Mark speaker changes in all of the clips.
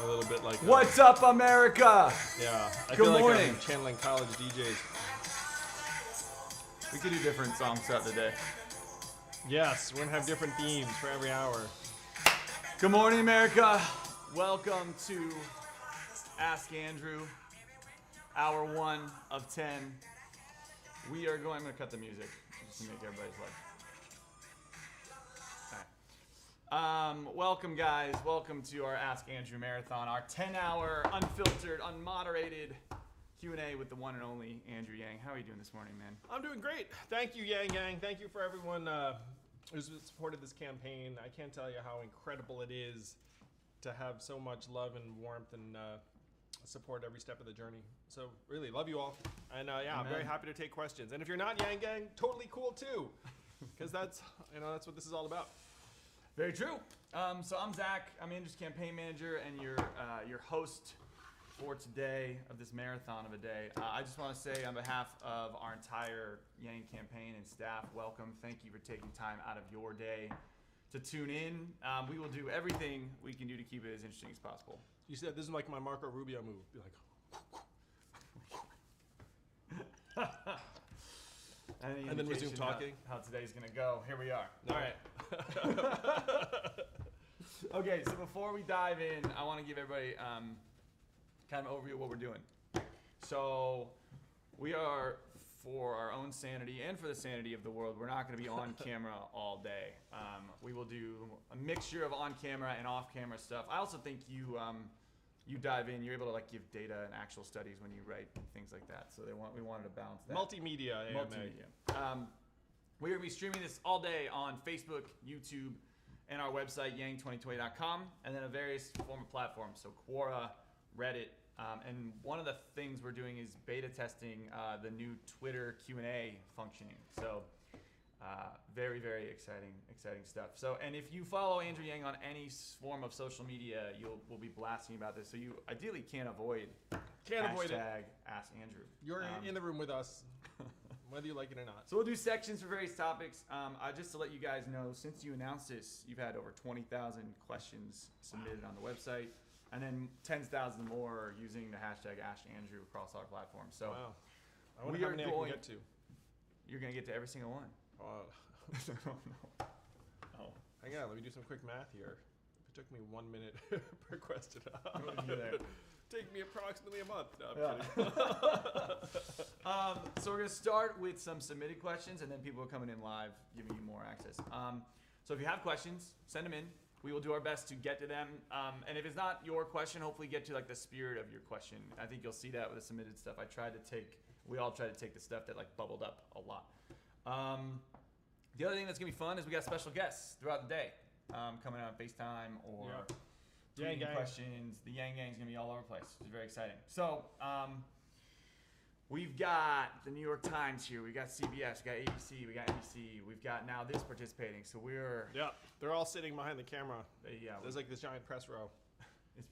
Speaker 1: a little bit like.
Speaker 2: What's up, America?
Speaker 1: Yeah. I
Speaker 2: Good
Speaker 1: feel like
Speaker 2: morning.
Speaker 1: I'm channeling college DJs.
Speaker 2: We could do different songs throughout the day.
Speaker 1: Yes, we're gonna have different themes for every hour.
Speaker 2: Good morning, America. Welcome to Ask Andrew, hour 1 of 10. I'm going to cut the music just to make everybody's life. All right. Welcome, guys. Welcome to our Ask Andrew Marathon, our 10-hour, unfiltered, unmoderated Q&A with the one and only Andrew Yang. How are you doing this morning, man?
Speaker 1: I'm doing great. Thank you, Yang Yang. Thank you for everyone who's supported this campaign. I can't tell you how incredible it is to have so much love and warmth and support every step of the journey. So really, love you all. And yeah, I'm very happy to take questions. And if you're not Yang Gang, totally cool too. Because that's what this is all about.
Speaker 2: Very true. So I'm Zach. I'm Andrew's campaign manager and your host for today of this marathon of a day. I just want to say on behalf of our entire Yang campaign and staff, welcome. Thank you for taking time out of your day to tune in. We will do everything we can do to keep it as interesting as possible.
Speaker 1: You said this is like my Marco Rubio move. Be like,
Speaker 2: and
Speaker 1: then resume talking.
Speaker 2: How today's gonna go. Here we are.
Speaker 1: No.
Speaker 2: All right. Okay, so before we dive in, I want to give everybody kind of an overview of what we're doing. So we are, for our own sanity and for the sanity of the world, we're not going to be on camera all day. We will do a mixture of on-camera and off-camera stuff. I also think you dive in, you're able to like give data and actual studies when you write things like that. So we wanted to balance that.
Speaker 1: Multimedia. AMA.
Speaker 2: We're going to be streaming this all day on Facebook, YouTube, and our website, yang2020.com, and then a various form of platforms, so Quora, Reddit, and one of the things we're doing is beta testing the new Twitter Q&A functioning. So very, very exciting stuff. So, and if you follow Andrew Yang on any form of social media, we'll be blasting about this. So you ideally can't avoid hashtag Ask Andrew.
Speaker 1: You're in the room with us, whether you like it or not.
Speaker 2: So we'll do sections for various topics. Just to let you guys know, since you announced this, you've had over 20,000 questions submitted on the website. And then tens of thousands more using the hashtag AskAndrew across our platforms. So
Speaker 1: wow. I wonder how many I can get to.
Speaker 2: You're going to get to every single one.
Speaker 1: Oh. Hang on, let me do some quick math here. If it took me 1 minute per question,
Speaker 2: What did you do there?
Speaker 1: Take me approximately a month. No, I'm
Speaker 2: kidding. So we're going to start with some submitted questions, and then people are coming in live, giving you more access. So if you have questions, send them in. We will do our best to get to them. And if it's not your question, hopefully get to like the spirit of your question. I think you'll see that with the submitted stuff. We all try to take the stuff that like bubbled up a lot. The other thing that's gonna be fun is we got special guests throughout the day coming on FaceTime or tweeting questions. The Yang Gang's gonna be all over the place. It's very exciting. So we've got the New York Times here. We got CBS. We got ABC. We got NBC. We've got now this participating. So
Speaker 1: they're all sitting behind the camera.
Speaker 2: Yeah,
Speaker 1: there's like this giant press row.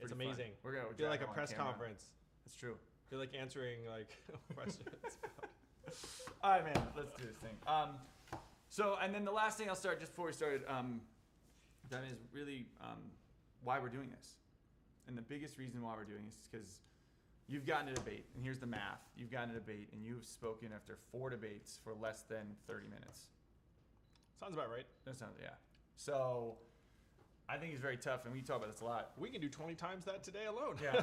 Speaker 2: It's
Speaker 1: amazing.
Speaker 2: We're gonna
Speaker 1: feel like a press conference.
Speaker 2: That's true.
Speaker 1: Feel like answering like questions.
Speaker 2: All right, man. Let's do this thing. So, and then the last thing I'll start just before we started, that is really why we're doing this. And the biggest reason why we're doing this is because you've gotten a debate, and here's the math. You've gotten a debate, and you've spoken after 4 debates for less than 30 minutes.
Speaker 1: Sounds about right.
Speaker 2: That sounds, yeah. So, I think it's very tough, and we talk about this a lot.
Speaker 1: We can do 20 times that today alone.
Speaker 2: Yeah.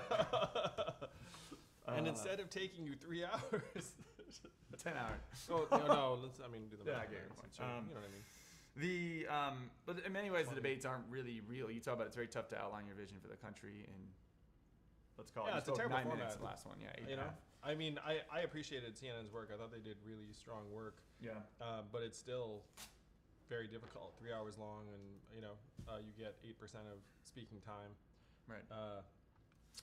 Speaker 1: And instead of taking you 3 hours,
Speaker 2: 10 hours.
Speaker 1: Oh no, let's. I mean, do the math.
Speaker 2: Yeah, I get your point.
Speaker 1: You know what I mean.
Speaker 2: But in many ways, the debates aren't really real. You talk about it's very tough to outline your vision for the country, and let's call it.
Speaker 1: Yeah, it's a terrible
Speaker 2: 9
Speaker 1: format.
Speaker 2: minutes. The last one, yeah. 8
Speaker 1: you know, I mean, I appreciated CNN's work. I thought they did really strong work.
Speaker 2: Yeah.
Speaker 1: But it's still very difficult. 3 hours long, and you get 8% of speaking time.
Speaker 2: Right.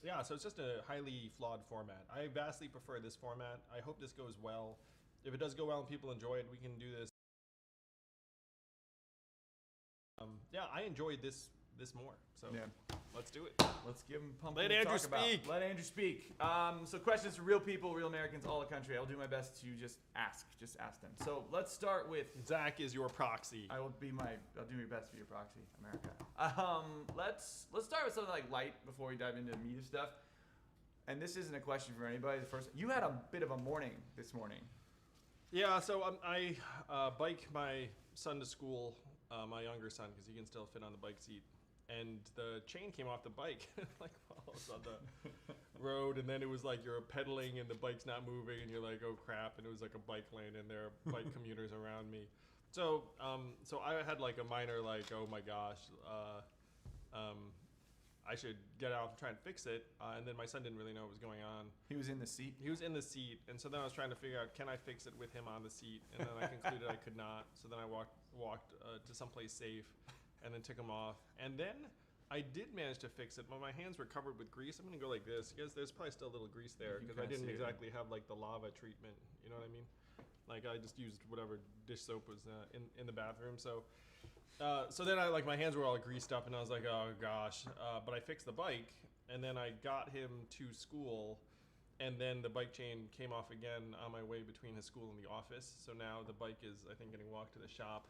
Speaker 1: Yeah, so it's just a highly flawed format. I vastly prefer this format. I hope this goes well. If it does go well and people enjoy it, we can do this. Yeah, I enjoyed this more. So
Speaker 2: yeah.
Speaker 1: Let's do it.
Speaker 2: Let's give him pump.
Speaker 1: Let
Speaker 2: to
Speaker 1: Andrew
Speaker 2: talk about.
Speaker 1: speak.
Speaker 2: Let Andrew speak. So questions for real people, real Americans, all the country. I'll do my best to just ask them. So let's start with.
Speaker 1: Zach is your proxy.
Speaker 2: I'll do my best to be your proxy, America. Let's start with something like light before we dive into the meat of stuff. And this isn't a question for anybody. You had a bit of a morning this morning.
Speaker 1: Yeah, so I bike my son to school, my younger son, because he can still fit on the bike seat. And the chain came off the bike, like while I was on the road, and then it was like you're pedaling and the bike's not moving, and you're like, oh crap! And it was like a bike lane, and there are bike commuters around me. So I had like a minor like, oh my gosh, I should get out and try and fix it. And then my son didn't really know what was going on.
Speaker 2: He was in the seat?
Speaker 1: He was in the seat. And so then I was trying to figure out, can I fix it with him on the seat? And then I concluded I could not. So then I walked to someplace safe and then took him off. And then I did manage to fix it, but my hands were covered with grease. I'm going to go like this. Because there's probably still a little grease there because I didn't exactly have like the lava treatment. You know what I mean? Like I just used whatever dish soap was in the bathroom. So then my hands were all greased up and I was like, oh gosh. But I fixed the bike and then I got him to school and then the bike chain came off again on my way between his school and the office. So now the bike is, I think, getting walked to the shop.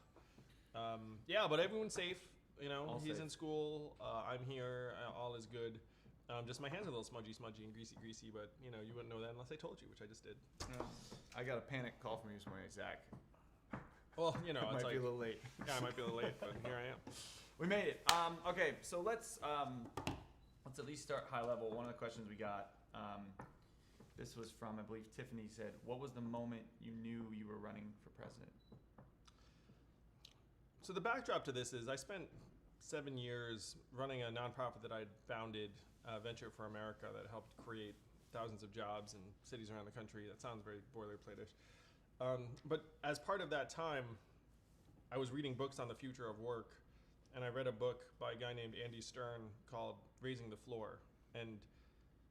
Speaker 1: Yeah, but everyone's safe. You know,
Speaker 2: All
Speaker 1: he's
Speaker 2: safe.
Speaker 1: in school. I'm here. All is good. Just my hands are a little smudgy and greasy, but you know, you wouldn't know that unless I told you, which I just did.
Speaker 2: I got a panic call from you this morning, Zach.
Speaker 1: Well, you know,
Speaker 2: It
Speaker 1: it's
Speaker 2: might
Speaker 1: like,
Speaker 2: be a little late.
Speaker 1: yeah, I might be a little late, but here I am.
Speaker 2: We made it. Okay, so let's at least start high level. One of the questions we got, this was from, I believe, Tiffany said, what was the moment you knew you were running for president?
Speaker 1: So the backdrop to this is I spent 7 years running a nonprofit that I'd founded, Venture for America, that helped create thousands of jobs in cities around the country. That sounds very boilerplate-ish. But as part of that time, I was reading books on the future of work, and I read a book by a guy named Andy Stern called Raising the Floor. And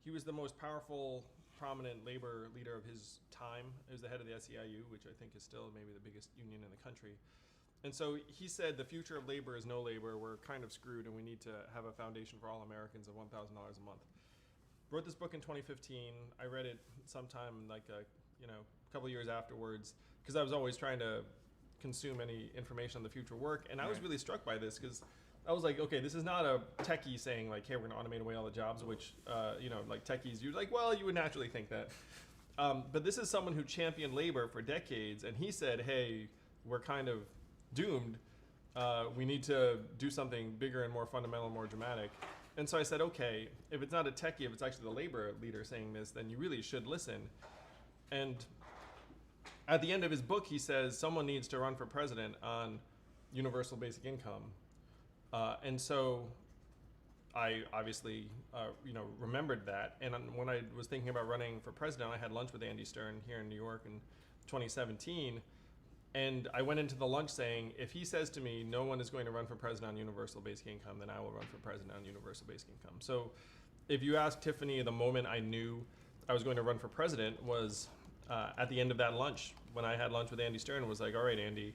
Speaker 1: he was the most powerful, prominent labor leader of his time. He was the head of the SEIU, which I think is still maybe the biggest union in the country. And so he said, the future of labor is no labor. We're kind of screwed, and we need to have a foundation for all Americans of $1,000 a month. Wrote this book in 2015. I read it sometime like a couple years afterwards, because I was always trying to consume any information on the future work. And I was really struck by this, because I was like, okay, this is not a techie saying like, hey, we're gonna automate away all the jobs, which, like techies, you're like, well, you would naturally think that. But this is someone who championed labor for decades, and he said, hey, we're kind of doomed. We need to do something bigger and more fundamental and more dramatic. And so I said, okay, if it's not a techie, if it's actually the labor leader saying this, then you really should listen. And at the end of his book, he says someone needs to run for president on universal basic income. And so I obviously, remembered that. And when I was thinking about running for president, I had lunch with Andy Stern here in New York in 2017. And I went into the lunch saying, if he says to me, no one is going to run for president on universal basic income, then I will run for president on universal basic income. So if you ask Tiffany, the moment I knew I was going to run for president was at the end of that lunch, when I had lunch with Andy Stern. Was like, all right, Andy,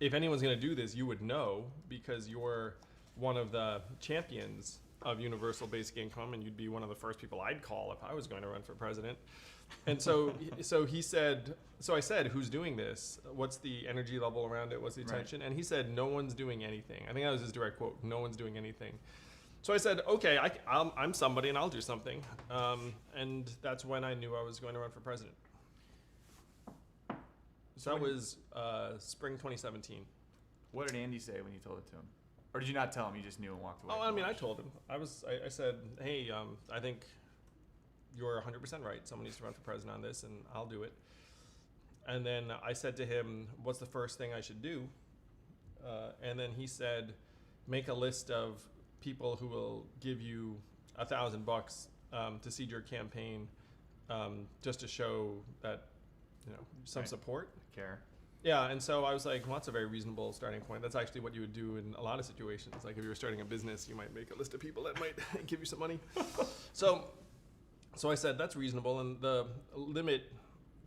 Speaker 1: if anyone's going to do this, you would know, because you're one of the champions of universal basic income, and you'd be one of the first people I'd call if I was going to run for president. And so he said, so I said, who's doing this? What's the energy level around it? What's the attention? Right. And he said, no one's doing anything. I think that was his direct quote, no one's doing anything. So I said, okay, I'm somebody and I'll do something. And that's when I knew I was going to run for president. So that was spring 2017.
Speaker 2: What did Andy say when you told it to him? Or did you not tell him, you just knew and walked away?
Speaker 1: Oh, I mean, I told him. I said, hey, I think you're 100% right. Someone needs to run for president on this, and I'll do it. And then I said to him, what's the first thing I should do? And then he said, make a list of people who will give you $1,000 to seed your campaign, just to show that, some support.
Speaker 2: Care.
Speaker 1: Yeah, and so I was like, well, that's a very reasonable starting point. That's actually what you would do in a lot of situations. Like if you were starting a business, you might make a list of people that might give you some money. So I said, that's reasonable. And the limit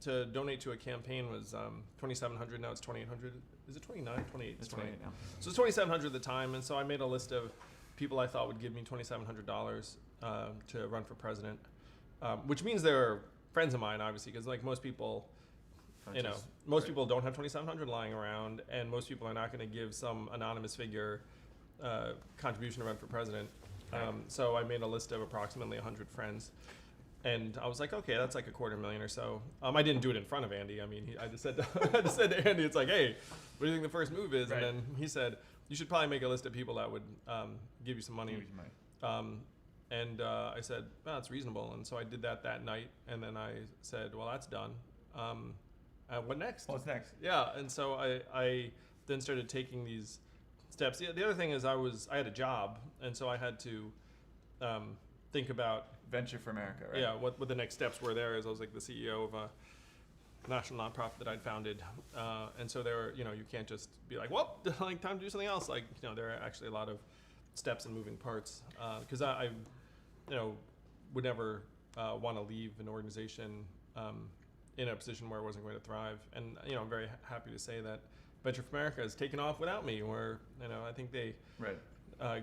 Speaker 1: to donate to a campaign was $2,700. Now it's $2,800. Is it $29? $28.
Speaker 2: It's $28 now.
Speaker 1: So it's $2,700 at the time. And so I made a list of people I thought would give me $2,700 to run for president, which means they're friends of mine, obviously, because like most people, most people don't have $2,700 lying around, and most people are not going to give some anonymous figure contribution to run for president. So I made a list of approximately 100 friends. And I was like, okay, that's like $250,000 or so. I didn't do it in front of Andy. I mean, I just said to Andy, it's like, hey, what do you think the first move is?
Speaker 2: Right.
Speaker 1: And then he said, you should probably make a list of people that would give you some money. I said, well, that's reasonable. And so I did that night. And then I said, well, that's done. What next?
Speaker 2: What's next?
Speaker 1: Yeah. And so I then started taking these steps. The other thing is I had a job. And so I had to think about
Speaker 2: Venture for America, right?
Speaker 1: Yeah, what the next steps were there is I was like the CEO of a national nonprofit that I'd founded. And so there were, you can't just be like, well, like time to do something else. Like, there are actually a lot of steps and moving parts. Because I would never want to leave an organization in a position where it wasn't going to thrive. And, I'm very happy to say that Venture for America has taken off without me, where, I think they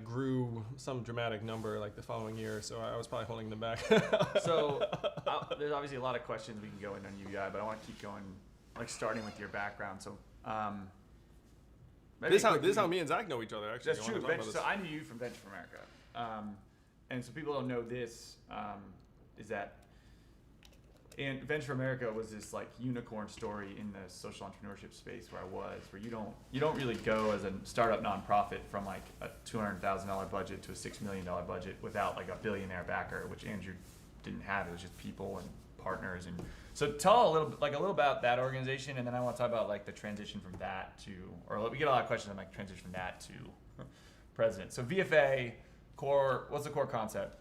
Speaker 1: grew some dramatic number like the following year. So I was probably holding them back.
Speaker 2: So there's obviously a lot of questions we can go in on UVI, but I want to keep going, like starting with your background. So
Speaker 1: this is how me and Zach know each other, actually.
Speaker 2: That's true. So I knew you from Venture for America. And so people don't know this, is that and Venture for America was this like unicorn story in the social entrepreneurship space where I was, where you don't really go as a startup nonprofit from like a $200,000 budget to a $6 million budget without like a billionaire backer, which Andrew didn't have. It was just people and partners. And so tell a little about that organization, and then I want to talk about like the transition from that to, or we get a lot of questions on like transition from that to president. So VFA what's the core concept?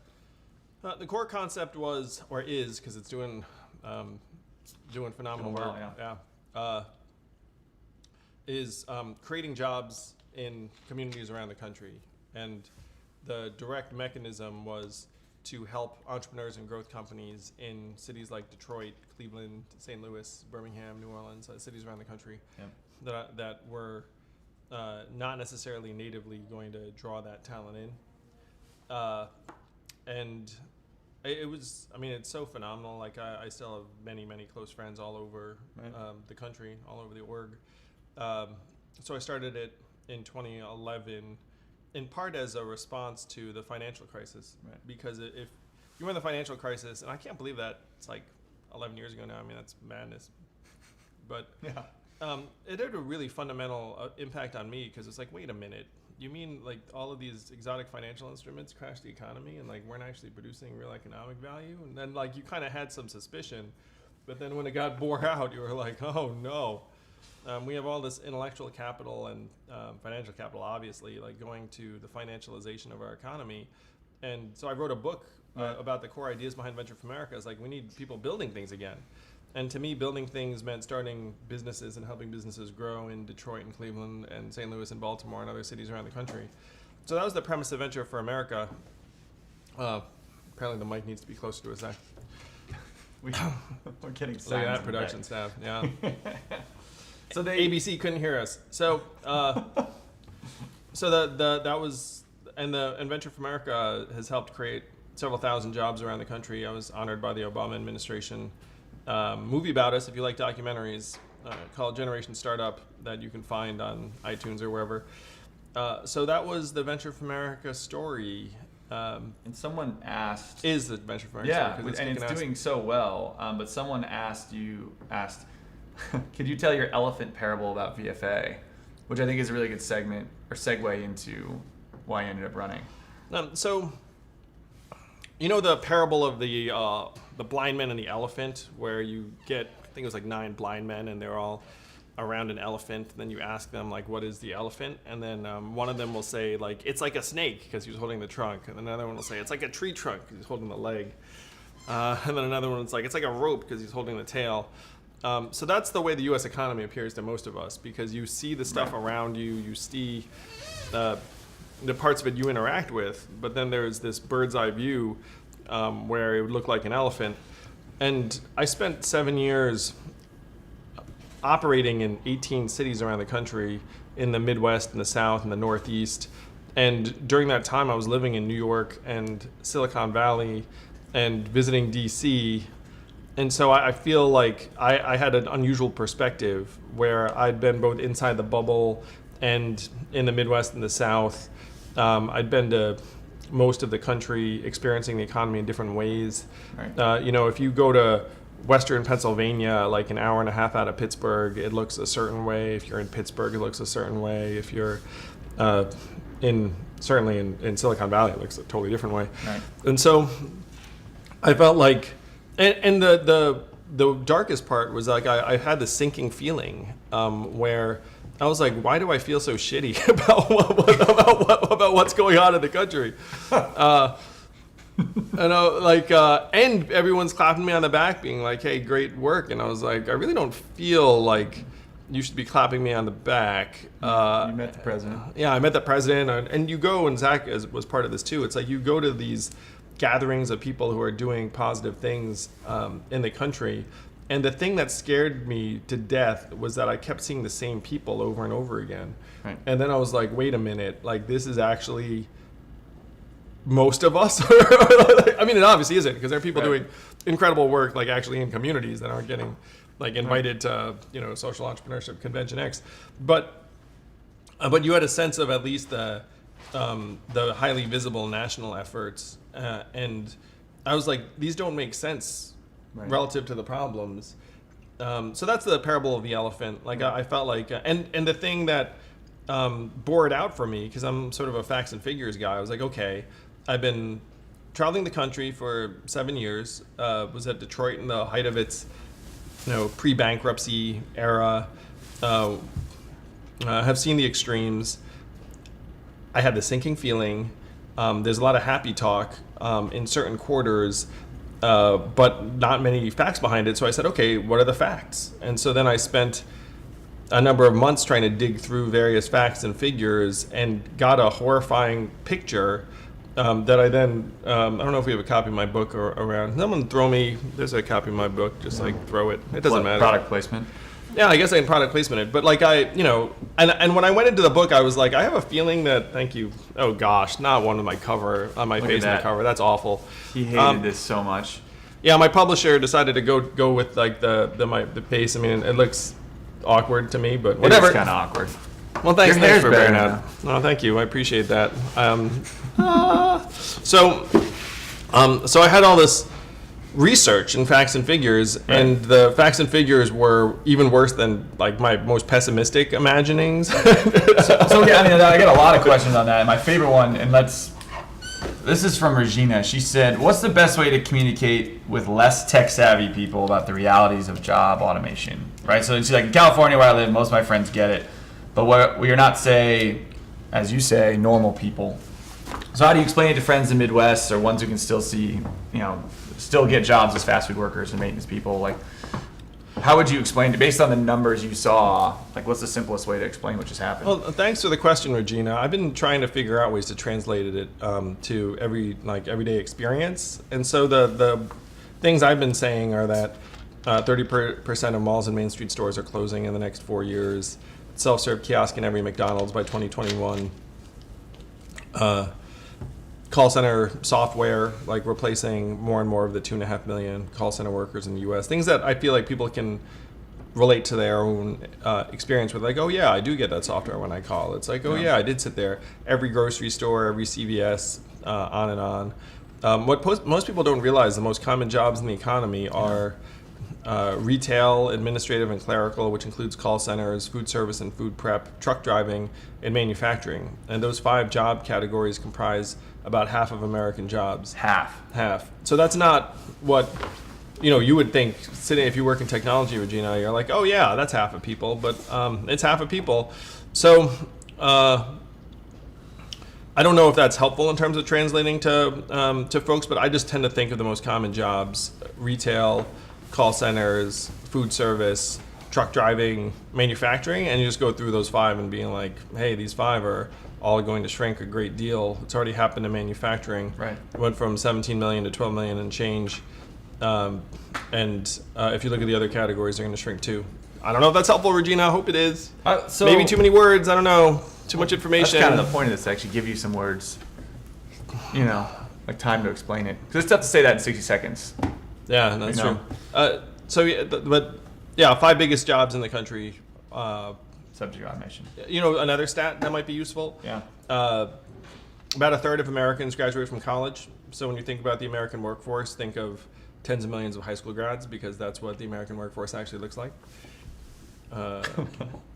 Speaker 1: The core concept was, or is, because it's doing phenomenal work. Is creating jobs in communities around the country, and the direct mechanism was to help entrepreneurs and growth companies in cities like Detroit, Cleveland, St. Louis, Birmingham, New Orleans, cities around the country that were not necessarily natively going to draw that talent in, and it was, it's so phenomenal. Like I still have many, many close friends all over the country, all over the org. So I started it in 2011, in part as a response to the financial crisis. Right. Because if you were in the financial crisis, and I can't believe that it's like 11 years ago now. That's madness. But it had a really fundamental impact on me, because it's like, wait a minute. You mean like all of these exotic financial instruments crash the economy and like weren't actually producing real economic value? And then like you kind of had some suspicion, but then when it got bore out, you were like, oh no. We have all this intellectual capital and financial capital, obviously, like going to the financialization of our economy. And so I wrote a book about the core ideas behind Venture for America. It's like, we need people building things again. And to me, building things meant starting businesses and helping businesses grow in Detroit and Cleveland and St. Louis and Baltimore and other cities around the country. So that was the premise of Venture for America. Apparently the mic needs to be closer to us, Zach.
Speaker 2: We're getting signs.
Speaker 1: Look at that production staff, yeah.
Speaker 2: So
Speaker 1: ABC couldn't hear us. So that was, and Venture for America has helped create several thousand jobs around the country. I was honored by the Obama administration. Movie about us, if you like documentaries, called Generation Startup, that you can find on iTunes or wherever. So that was the Venture for America story.
Speaker 2: And someone asked...
Speaker 1: Is the Venture for America story.
Speaker 2: And it's doing so well. But someone asked, could you tell your elephant parable about VFA? Which I think is a really good segue into why you ended up running.
Speaker 1: So, the parable of the blind man and the elephant, where you get, I think it was like 9 blind men, and they're all around an elephant. And then you ask them, like, what is the elephant? And then one of them will say, like, it's like a snake, because he was holding the trunk. And another one will say, it's like a tree trunk, because he's holding the leg. And then another one is like, it's like a rope, because he's holding the tail. So that's the way the U.S. economy appears to most of us, because you see the stuff around you, you see the parts of it you interact with, but then there's this bird's eye view where it would look like an elephant. And I spent 7 years operating in 18 cities around the country, in the Midwest and the South and the Northeast, And during that time, I was living in New York and Silicon Valley and visiting DC. And so I feel like I had an unusual perspective where I'd been both inside the bubble and in the Midwest and the South. I'd been to most of the country, experiencing the economy in different ways.
Speaker 2: Right.
Speaker 1: If you go to Western Pennsylvania, like an hour and a half out of Pittsburgh, it looks a certain way. If you're in Pittsburgh, it looks a certain way. If you're certainly in Silicon Valley, it looks a totally different way.
Speaker 2: Right.
Speaker 1: And so I felt like, and the darkest part was like I had this sinking feeling where I was like, why do I feel so shitty about what's going on in the country? And everyone's clapping me on the back, being like, "Hey, great work!" And I was like, I really don't feel like you should be clapping me on the back.
Speaker 2: You met the president.
Speaker 1: Yeah, I met the president, and you go, and Zach was part of this too. It's like you go to these gatherings of people who are doing positive things in the country, and the thing that scared me to death was that I kept seeing the same people over and over again.
Speaker 2: Right.
Speaker 1: And then I was like, wait a minute, like this is actually most of us. I mean, it obviously isn't, because there are people doing incredible work, like actually in communities, that aren't getting like invited to social entrepreneurship convention X, but you had a sense of at least the highly visible national efforts, and I was like, these don't make sense relative to the problems. So that's the parable of the elephant. Like I felt like, and the thing that bore it out for me, because I'm sort of a facts and figures guy, I was like, okay, I've been traveling the country for 7 years. Was at Detroit in the height of its pre-bankruptcy era. Have seen the extremes. I had the sinking feeling. There's a lot of happy talk in certain quarters, but not many facts behind it. So I said, okay, what are the facts? And so then I spent a number of months trying to dig through various facts and figures and got a horrifying picture that I then, I don't know if we have a copy of my book around. Someone throw me, there's a copy of my book, just like throw it. It doesn't matter.
Speaker 2: Product placement.
Speaker 1: Yeah, I guess I can product placement it. But like and when I went into the book, I was like, I have a feeling that, thank you. Oh gosh, not one of my cover, on my face on the cover. That's awful.
Speaker 2: He hated this so much.
Speaker 1: Yeah, my publisher decided to go with like the face. I mean, it looks awkward to me, but whatever.
Speaker 2: It's kind of awkward.
Speaker 1: Well, thanks for bearing
Speaker 2: out.
Speaker 1: Oh, thank you. I appreciate that. So I had all this research and facts and figures, and the facts and figures were even worse than like my most pessimistic imaginings.
Speaker 2: So yeah, I mean, I get a lot of questions on that. My favorite one, and this is from Regina. She said, "What's the best way to communicate with less tech-savvy people about the realities of job automation?" Right. So she's like, in California, where I live, most of my friends get it, but we are not, say, as you say, normal people. So how do you explain it to friends in the Midwest, or ones who can still see, still get jobs as fast food workers and maintenance people? Like, how would you explain it based on the numbers you saw? Like, what's the simplest way to explain what just happened?
Speaker 1: Well, thanks for the question, Regina. I've been trying to figure out ways to translate it to everyday experience. And so the things I've been saying are that 30% of malls and Main Street stores are closing in the next 4 years. Self-serve kiosk in every McDonald's by 2021. Call center software, like replacing more and more of the 2.5 million call center workers in the U.S. Things that I feel like people can relate to their own experience with. Like, oh yeah, I do get that software when I call. It's like, oh yeah, I did sit there. Every grocery store, every CVS, on and on. What most people don't realize, the most common jobs in the economy are retail, administrative, and clerical, which includes call centers, food service and food prep, truck driving, and manufacturing. And those 5 job categories comprise about half of American jobs. Half. So that's not what you would think sitting, if you work in technology, Regina, you're like, oh yeah, that's half of people, but it's half of people. So I don't know if that's helpful in terms of translating to folks, but I just tend to think of the most common jobs: retail, call centers, food service, truck driving, manufacturing, and you just go through those 5 and being like, hey, these 5 are all going to shrink a great deal. It's already happened in manufacturing.
Speaker 2: Right.
Speaker 1: It went from 17 million to 12 million and change. If you look at the other categories, they're going to shrink too. I don't know if that's helpful, Regina. I hope it is. Maybe too many words. I don't know. too much information.
Speaker 2: That's kind of the point of this, to actually give you some words, like time to explain it. Because it's tough to say that in 60 seconds.
Speaker 1: Yeah, that's true. So, yeah, but yeah, 5 biggest jobs in the country.
Speaker 2: Subject automation.
Speaker 1: Another stat that might be useful.
Speaker 2: Yeah.
Speaker 1: About a third of Americans graduate from college. So when you think about the American workforce, think of tens of millions of high school grads, because that's what the American workforce actually looks like.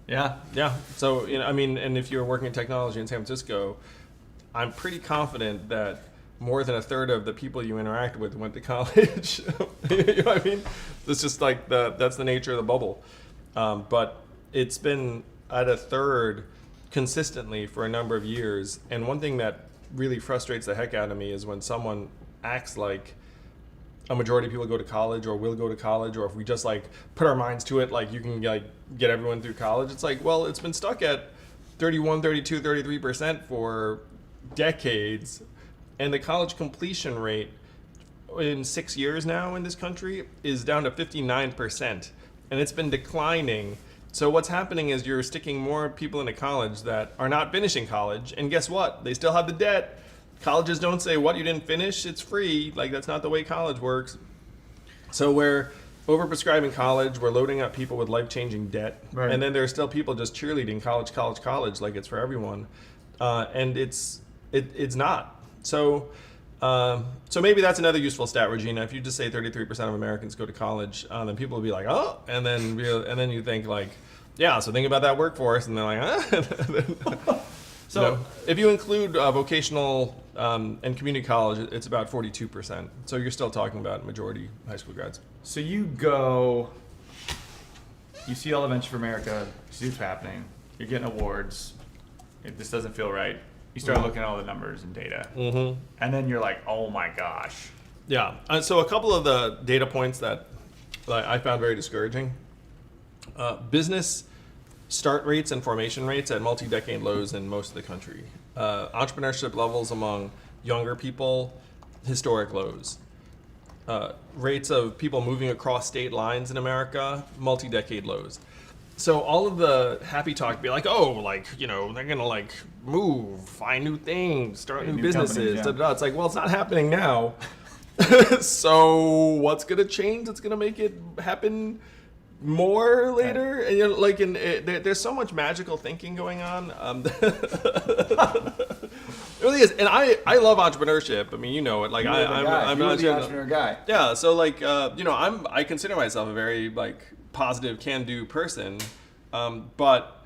Speaker 2: Yeah.
Speaker 1: Yeah. So, and if you're working in technology in San Francisco, I'm pretty confident that more than a third of the people you interact with went to college. You know what I mean? It's just like that's the nature of the bubble. But it's been at a third consistently for a number of years. And one thing that really frustrates the heck out of me is when someone acts like a majority of people go to college or will go to college, or if we just like put our minds to it, like you can like get everyone through college. It's like, well, it's been stuck at 31, 32, 33% for decades. And the college completion rate in 6 years now in this country is down to 59%. And it's been declining. So what's happening is you're sticking more people into college that are not finishing college. And guess what? They still have the debt. Colleges don't say, what, you didn't finish? It's free. Like, that's not the way college works. So we're overprescribing college. We're loading up people with life-changing debt. Right. And then there are still people just cheerleading college, like it's for everyone. And it's not. So maybe that's another useful stat, Regina. If you just say 33% of Americans go to college, then people will be like, oh, and then you think like, yeah, so think about that workforce, and they're like, huh? So if you include vocational and community college, it's about 42%. So you're still talking about majority high school grads.
Speaker 2: So you see all the Venture for America, you see what's happening, you're getting awards, this doesn't feel right. You start looking at all the numbers and data, and then you're like, "Oh my gosh!"
Speaker 1: Yeah. So a couple of the data points that I found very discouraging: business start rates and formation rates at multi-decade lows in most of the country. Entrepreneurship levels among younger people, historic lows. Rates of people moving across state lines in America, multi-decade lows. So all of the happy talk be like, oh, like, they're going to like move, find new things, start new businesses. Yeah. It's like, well, it's not happening now. So what's going to change? It's going to make it happen more later. Right. And there's so much magical thinking going on. It really is. And I love entrepreneurship. I mean, it. Like I'm
Speaker 2: an entrepreneur guy.
Speaker 1: Yeah. So like, I consider myself a very like positive can-do person, but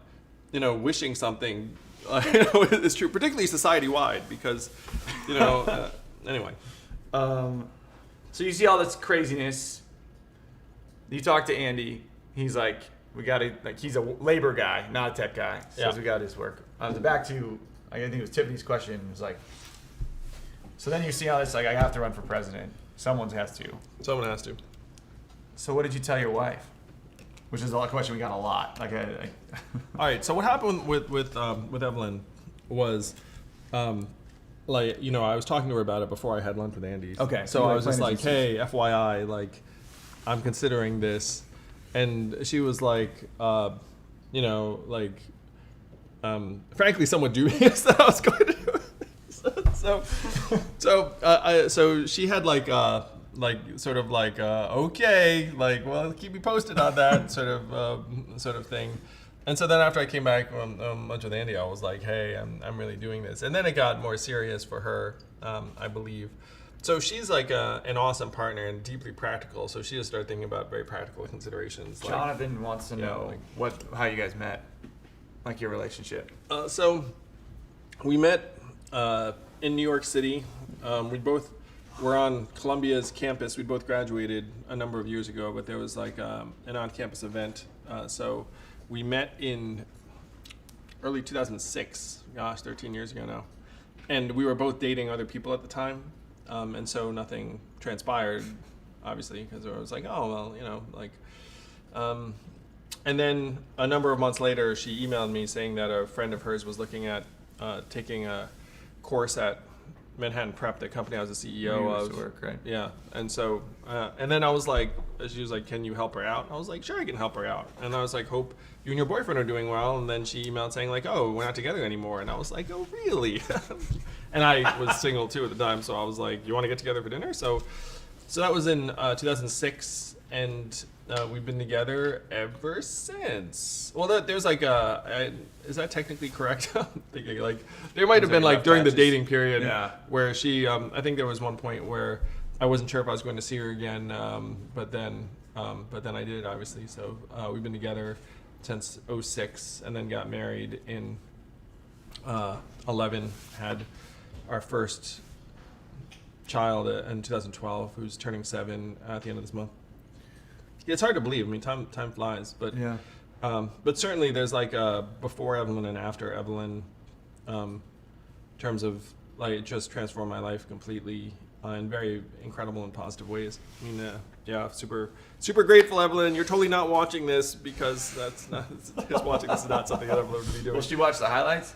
Speaker 1: wishing something is true, particularly society-wide, because anyway.
Speaker 2: So you see all this craziness. You talk to Andy. He's like, we got to, like, he's a labor guy, not a tech guy. Says we got his work. Back to, I think it was Tiffany's question. It was like, so then you see all this, like, I have to run for president. Someone has to.
Speaker 1: Someone has to. So
Speaker 2: what did you tell your wife? Which is a question we got a lot. Like,
Speaker 1: all right. So what happened with Evelyn was, I was talking to her about it before I had lunch with Andy.
Speaker 2: Okay.
Speaker 1: So I was just like, hey, FYI, like, I'm considering this, and she was like, frankly, somewhat dubious that I was going to do it. So she had like okay, like, well, keep me posted on that sort of thing. And so then after I came back from lunch with Andy, I was like, hey, I'm really doing this. And then it got more serious for her, I believe. So she's like an awesome partner and deeply practical. So she just started thinking about very practical considerations.
Speaker 2: Jonathan wants to know how you guys met, like your relationship.
Speaker 1: So we met in New York City. We both were on Columbia's campus. We both graduated a number of years ago, but there was like an on-campus event. So we met in early 2006. Gosh, 13 years ago now. And we were both dating other people at the time. And so nothing transpired, obviously, because I was like, oh, well, and then a number of months later, she emailed me saying that a friend of hers was looking at taking a course at Manhattan Prep, the company I was the CEO
Speaker 2: You used
Speaker 1: of.
Speaker 2: to work, right?
Speaker 1: Yeah, and so, and then I was like, she was like, "Can you help her out?" I was like, "Sure, I can help her out." And I was like, "Hope you and your boyfriend are doing well." And then she emailed saying like, "Oh, we're not together anymore." And I was like, "Oh, really?" And I was single too at the time, so I was like, "You want to get together for dinner?" So that was in 2006, and we've been together ever since. Well, there's like is that technically correct? I'm thinking like there might have been like during the dating period where she, I think there was one point where I wasn't sure if I was going to see her again, but then I did, obviously. So we've been together since 2006, and then got married in 2011. Had our first child in 2012, who's turning 7 at the end of this month. It's hard to believe. I mean, time flies, but but certainly there's like a before Evelyn and after Evelyn, in terms of like it just transformed my life completely in very incredible and positive ways. I mean, yeah, super grateful, Evelyn. You're totally not watching this because that's not just watching this is not something that Evelyn would be doing.
Speaker 2: Will she watch the highlights?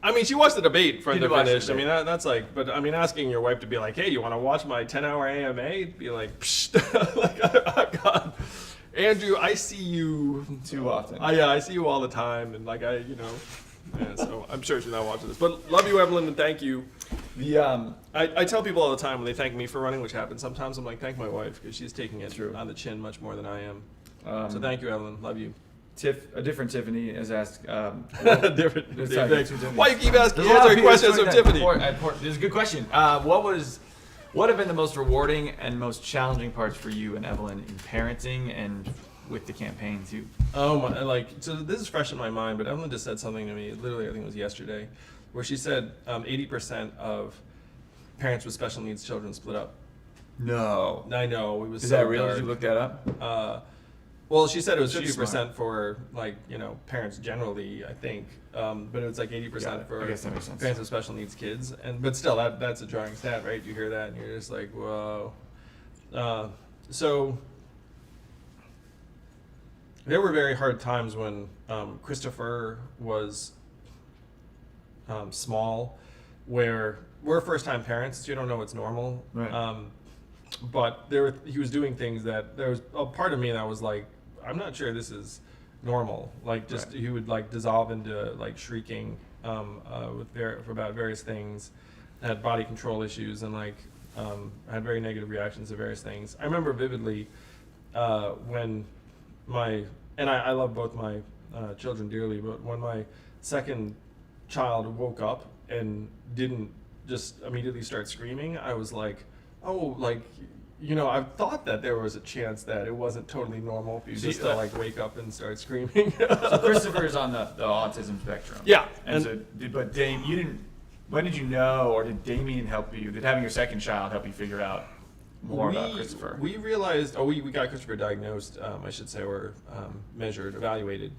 Speaker 1: I mean, she watched the debate from
Speaker 2: She
Speaker 1: the
Speaker 2: did watch the
Speaker 1: finish. I mean,
Speaker 2: debate.
Speaker 1: that's like, but I mean, asking your wife to be like, "Hey, you want to watch my 10-hour AMA?" Be like, Psh. Like, God, Andrew, I see you
Speaker 2: Too often.
Speaker 1: I see you all the time, and like yeah, so I'm sure she's not watching this. But love you, Evelyn, and thank you. I tell people all the time when they thank me for running, which happens sometimes. I'm like, thank my wife because she's taking it on the chin much more than I am. So thank you, Evelyn. Love you.
Speaker 2: A different Tiffany has asked.
Speaker 1: Different.
Speaker 2: Sorry,
Speaker 1: Why you keep asking answering questions from Tiffany?
Speaker 2: This is a good question. What have been the most rewarding and most challenging parts for you and Evelyn in parenting and with the campaign too?
Speaker 1: Oh my! Like, so this is fresh in my mind, but Evelyn just said something to me. Literally, I think it was yesterday, where she said 80% of parents with special needs children split up.
Speaker 2: No.
Speaker 1: I know it was.
Speaker 2: Is
Speaker 1: so
Speaker 2: that real?
Speaker 1: dark.
Speaker 2: Did you look that up?
Speaker 1: Well, she said it was
Speaker 2: She's
Speaker 1: 50%
Speaker 2: smart.
Speaker 1: for like parents generally, I think, but it was like 80% for
Speaker 2: I guess that makes sense.
Speaker 1: parents with special needs kids, but still that's a jarring stat, right? You hear that and you're just like, whoa. So there were very hard times when Christopher was small, where we're first-time parents, so you don't know what's normal.
Speaker 2: Right.
Speaker 1: But he was doing things that there was a part of me that was like, I'm not sure this is normal. Like he would like dissolve into like shrieking about various things, had body control issues, and like had very negative reactions to various things. I remember vividly when I love both my children dearly, but when my second child woke up and didn't just immediately start screaming, I was like, oh, like, I thought that there was a chance that it wasn't totally normal for you just to like wake up and start screaming.
Speaker 2: So Christopher is on the autism spectrum.
Speaker 1: Yeah.
Speaker 2: And so, but Dame, you didn't. When did you know, or did Damien help you? Did having your second child help you figure out more about Christopher?
Speaker 1: We realized, we got Christopher diagnosed, I should say, or measured, evaluated,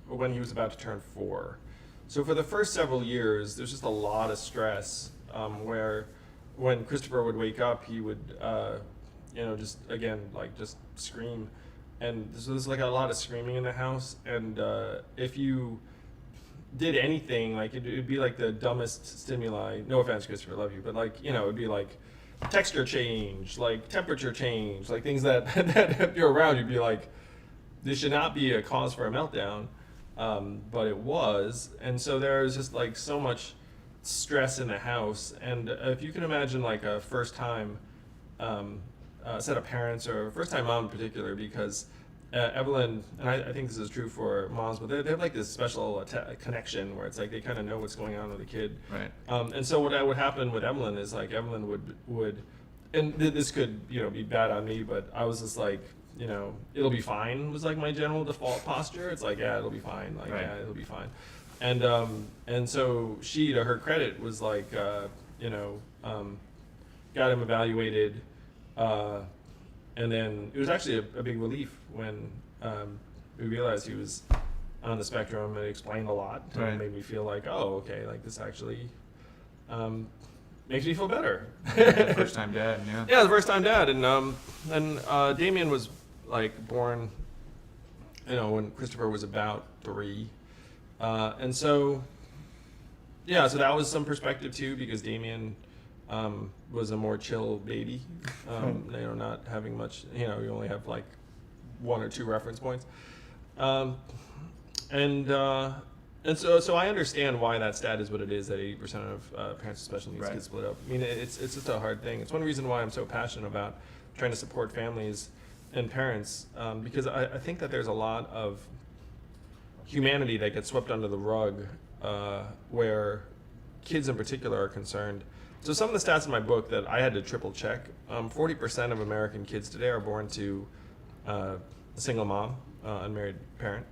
Speaker 1: when he was about to turn 4. So for the first several years, there's just a lot of stress where when Christopher would wake up, he would, just, again, like just scream. And so there's like a lot of screaming in the house. And if you did anything, like it'd be like the dumbest stimuli. No offense, Christopher, love you, but like it'd be like texture change, like temperature change, like things that if you're around, you'd be like, this should not be a cause for a meltdown, but it was. And so there was just like so much stress in the house. And if you can imagine like a first time set of parents, or a first time mom in particular, because Evelyn, and I think this is true for moms, but they have like this special connection where it's like they kind of know what's going on with the kid.
Speaker 2: Right.
Speaker 1: And so what would happen with Evelyn is like Evelyn would and this could be bad on me, but I was just like, it'll be fine was like my general default posture. It's like, yeah, it'll be fine. Like,
Speaker 2: right.
Speaker 1: Yeah, it'll be fine. And so she, to her credit, was like, got him evaluated, and then it was actually a big relief when we realized he was on the spectrum, and it explained a lot. And
Speaker 2: Right.
Speaker 1: it made me feel like, oh, okay, like this actually makes me feel better.
Speaker 2: First time dad, yeah.
Speaker 1: Yeah, the first time dad, and Damien was like born, when Christopher was about 3, and so yeah, so that was some perspective too, because Damien was a more chill baby. Not having much. You only have like 1 or 2 reference points, and so I understand why that stat is what it is. That 80% of parents with special needs get split up. I mean, it's just a hard thing. It's one reason why I'm so passionate about trying to support families and parents, because I think that there's a lot of humanity that gets swept under the rug where kids in particular are concerned. So some of the stats in my book that I had to triple check, 40% of American kids today are born to a single mom, unmarried parent.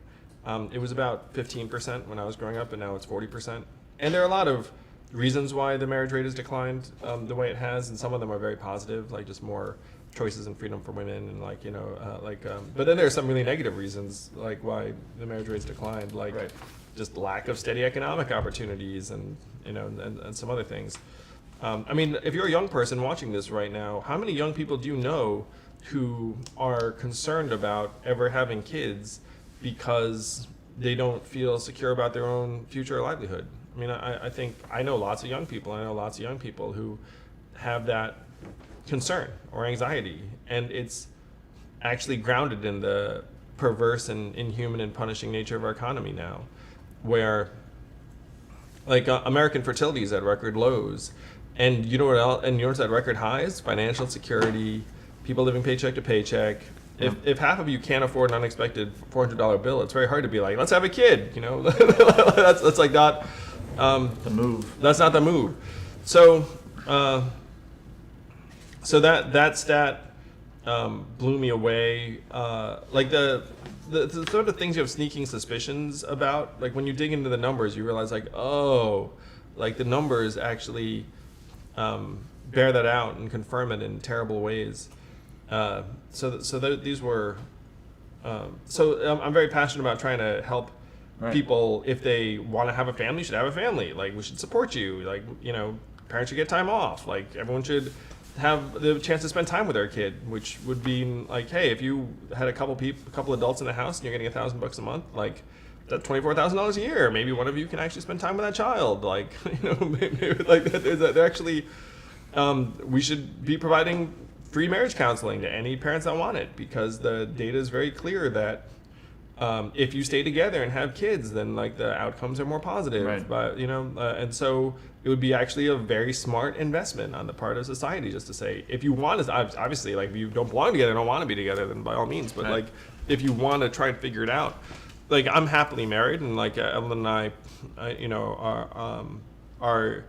Speaker 1: It was about 15% when I was growing up, and now it's 40%. And there are a lot of reasons why the marriage rate has declined the way it has, and some of them are very positive, like just more choices and freedom for women, and but then there are some really negative reasons, like why the marriage rate's declined, like just lack of steady economic opportunities, and and some other things. I mean, if you're a young person watching this right now, how many young people do you know who are concerned about ever having kids because they don't feel secure about their own future or livelihood? I mean, I think I know lots of young people. I know lots of young people who have that concern or anxiety, and it's actually grounded in the perverse and inhuman and punishing nature of our economy now, where like American fertility is at record lows, and you know what else? And what's at record highs? Financial security, people living paycheck to paycheck. If half of you can't afford an unexpected $400 bill, it's very hard to be like, let's have a kid. That's like not
Speaker 2: the move.
Speaker 1: That's not the move. So that stat blew me away. Like the sort of things you have sneaking suspicions about. Like when you dig into the numbers, you realize like, oh, like the numbers actually bear that out and confirm it in terrible ways. These were. I'm very passionate about trying to help people. If they want to have a family, should have a family. Like we should support you. Like parents should get time off. Like everyone should have the chance to spend time with their kid, which would be like, hey, if you had a couple adults in the house and you're getting $1,000 a month, like that's $24,000 a year. Maybe one of you can actually spend time with that child. Like maybe like they're actually. We should be providing free marriage counseling to any parents that want it, because the data is very clear that if you stay together and have kids, then like the outcomes are more positive.
Speaker 2: Right.
Speaker 1: But and so it would be actually a very smart investment on the part of society, just to say, if you want to, obviously, like if you don't belong together, don't want to be together, then by all means. But like if you want to try and figure it out, like I'm happily married, and like Evelyn and I are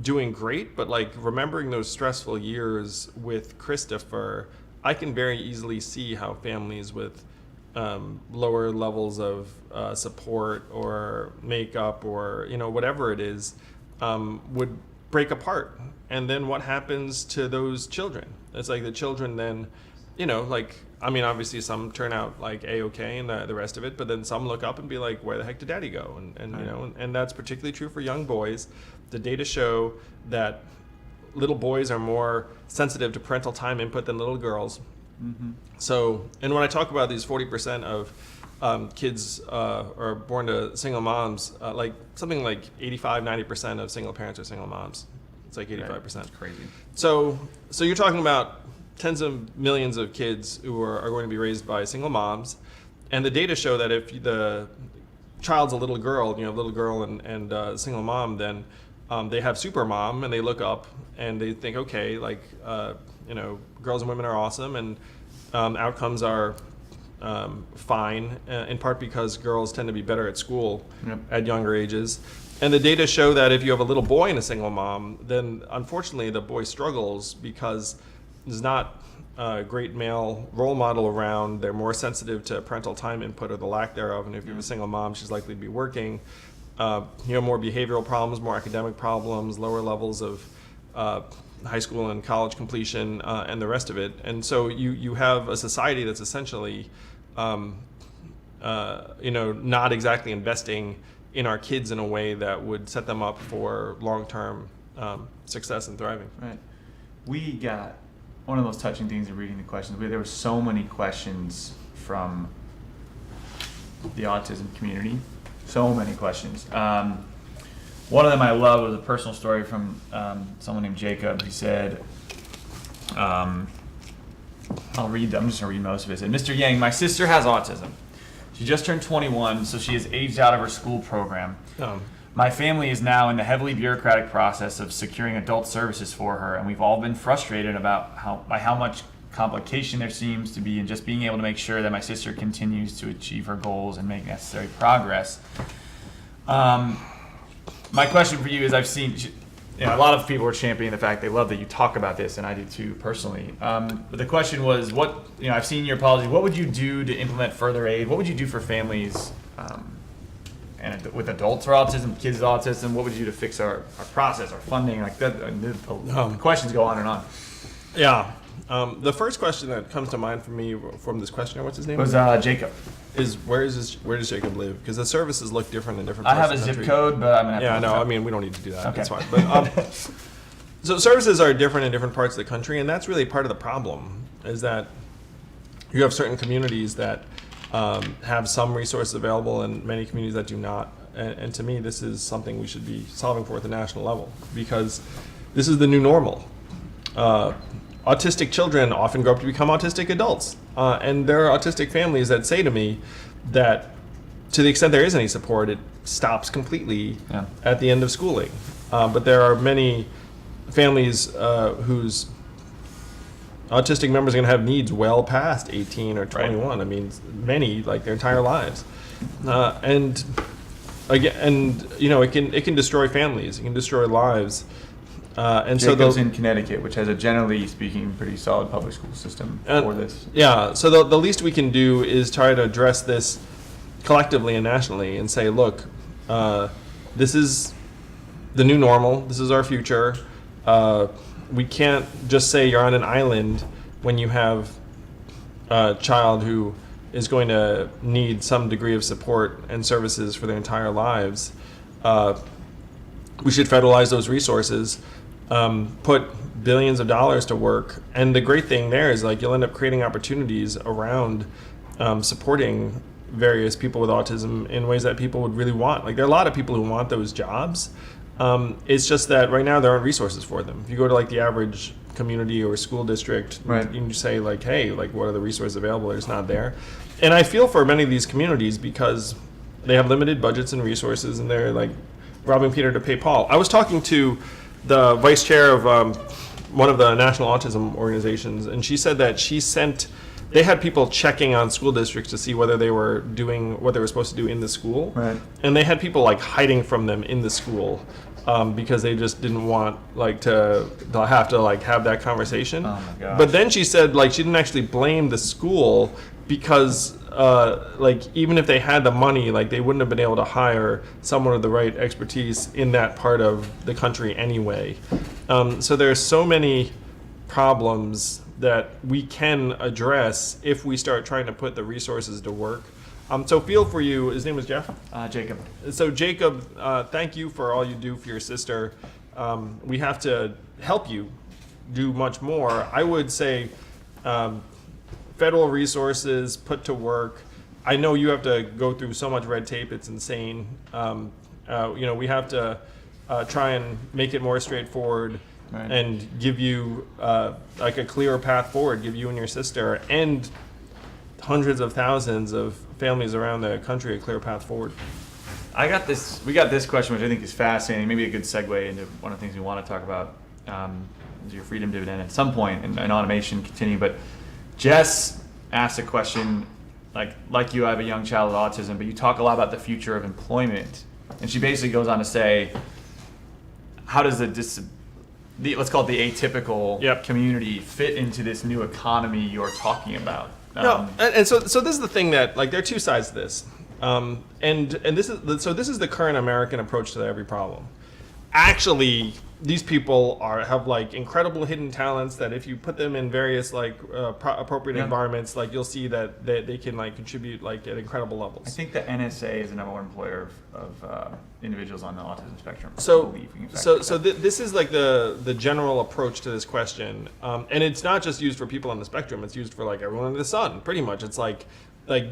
Speaker 1: doing great, but like remembering those stressful years with Christopher, I can very easily see how families with lower levels of support or makeup or whatever it is would break apart. And then what happens to those children? It's like the children then, obviously some turn out like A-okay and the rest of it, but then some look up and be like, where the heck did daddy go? And that's particularly true for young boys. The data show that little boys are more sensitive to parental time input than little girls. Mm-hmm. So, and when I talk about these 40% of kids are born to single moms, like something like 85-90% of single parents are single moms. It's like 85%.
Speaker 2: That's crazy.
Speaker 1: So you're talking about tens of millions of kids who are going to be raised by single moms, and the data show that if the child's a little girl, little girl and single mom, then they have super mom, and they look up and they think, okay, like girls and women are awesome, and outcomes are fine, in part because girls tend to be better at school at younger ages. And the data show that if you have a little boy and a single mom, then unfortunately the boy struggles because there's not a great male role model around. They're more sensitive to parental time input or the lack thereof. And if you have a single mom, she's likely to be working. More behavioral problems, more academic problems, lower levels of high school and college completion, and the rest of it. And so you have a society that's essentially, not exactly investing in our kids in a way that would set them up for long-term success and thriving.
Speaker 2: Right. We got one of those touching things in reading the questions. There were so many questions from the autism community. So many questions. One of them I love was a personal story from someone named Jacob. He said, I'll read. I'm just gonna read most of it. It said, Mr. Yang, my sister has autism. She just turned 21, so she is aged out of her school program. My family is now in the heavily bureaucratic process of securing adult services for her, and we've all been frustrated about how much complication there seems to be in just being able to make sure that my sister continues to achieve her goals and make necessary progress. My question for you is, I've seen a lot of people are championing the fact they love that you talk about this, and I do too personally. But the question was, I've seen your policy. What would you do to implement further aid? What would you do for families and with adults with autism, kids with autism? What would you do to fix our process, our funding, like that? The questions go on and on.
Speaker 1: Yeah. The first question that comes to mind for me from this questioner, what's his name?
Speaker 2: Was Jacob.
Speaker 1: Is where does Jacob live? Because the services look different in different
Speaker 2: I
Speaker 1: parts
Speaker 2: have
Speaker 1: of
Speaker 2: a
Speaker 1: the
Speaker 2: zip
Speaker 1: country.
Speaker 2: code, but I'm gonna have
Speaker 1: Yeah,
Speaker 2: to
Speaker 1: no, I mean, we don't need to do that.
Speaker 2: Okay.
Speaker 1: That's fine. But so services are different in different parts of the country, and that's really part of the problem, is that you have certain communities that have some resources available and many communities that do not. And to me, this is something we should be solving for at the national level, because this is the new normal. Autistic children often grow up to become autistic adults. And there are autistic families that say to me that to the extent there is any support, it stops completely at the end of schooling. But there are many families whose autistic members are going to have needs well past 18 or 21. Right. I mean, many, like their entire lives. And again, it can destroy families. It can destroy lives. And
Speaker 2: Jacob's
Speaker 1: so
Speaker 2: in Connecticut, which has a generally speaking pretty solid public school system for this.
Speaker 1: Yeah, so the least we can do is try to address this collectively and nationally and say, look, this is the new normal. This is our future. We can't just say you're on an island when you have a child who is going to need some degree of support and services for their entire lives. We should federalize those resources. Put billions of dollars to work, and the great thing there is like you'll end up creating opportunities around supporting various people with autism in ways that people would really want. Like there are a lot of people who want those jobs. It's just that right now there aren't resources for them. If you go to like the average community or school district,
Speaker 2: right,
Speaker 1: you can say like, hey, like what are the resources available? They're just not there. And I feel for many of these communities because they have limited budgets and resources, and they're like robbing Peter to pay Paul. I was talking to the vice chair of one of the national autism organizations, and she said that they had people checking on school districts to see whether they were doing what they were supposed to do in the school.
Speaker 2: Right.
Speaker 1: And they had people like hiding from them in the school because they just didn't want like to have to like have that conversation.
Speaker 2: Oh my gosh.
Speaker 1: But then she said like she didn't actually blame the school because like even if they had the money, like they wouldn't have been able to hire someone with the right expertise in that part of the country anyway. So there's so many problems that we can address if we start trying to put the resources to work. So feel for you. His name was Jeff?
Speaker 2: Jacob.
Speaker 1: So Jacob, thank you for all you do for your sister. We have to help you do much more. I would say federal resources put to work. I know you have to go through so much red tape, it's insane. We have to try and make it more straightforward, right, and give you like a clearer path forward, give you and your sister and hundreds of thousands of families around the country a clear path forward.
Speaker 2: We got this question, which I think is fascinating, maybe a good segue into one of the things we want to talk about, is your freedom dividend at some point, and automation continue. But Jess asked a question, like you, I have a young child with autism, but you talk a lot about the future of employment. And she basically goes on to say, how does let's call it the atypical community fit into this new economy you're talking about?
Speaker 1: No, and so this is the thing that like there are two sides to this, and this is the current American approach to every problem. Actually, these people have like incredible hidden talents that if you put them in various like appropriate environments, like you'll see that they can like contribute like at incredible levels.
Speaker 2: I think the NSA is the number one employer of individuals on the autism spectrum.
Speaker 1: This is like the general approach to this question, and it's not just used for people on the spectrum. It's used for like everyone under the sun. Pretty much, it's like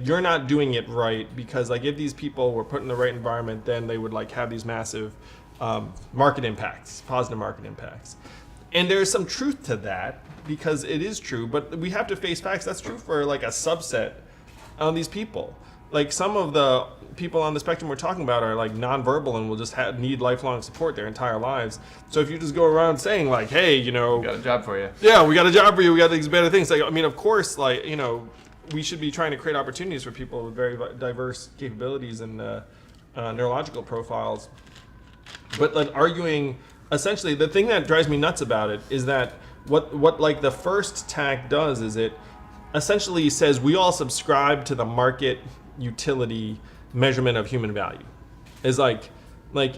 Speaker 1: you're not doing it right because like if these people were put in the right environment, then they would like have these massive market impacts, positive market impacts. And there's some truth to that because it is true, but we have to face facts. That's true for like a subset of these people. Like some of the people on the spectrum we're talking about are like nonverbal and will just need lifelong support their entire lives. So if you just go around saying like, hey, you know,
Speaker 2: We got a job for you.
Speaker 1: yeah, we got a job for you, we got these better things. Like, I mean, of course, like, you know, we should be trying to create opportunities for people with very diverse capabilities and neurological profiles. But like arguing, essentially, the thing that drives me nuts about it is that what like the first tack does is it essentially says we all subscribe to the market utility measurement of human value. Is like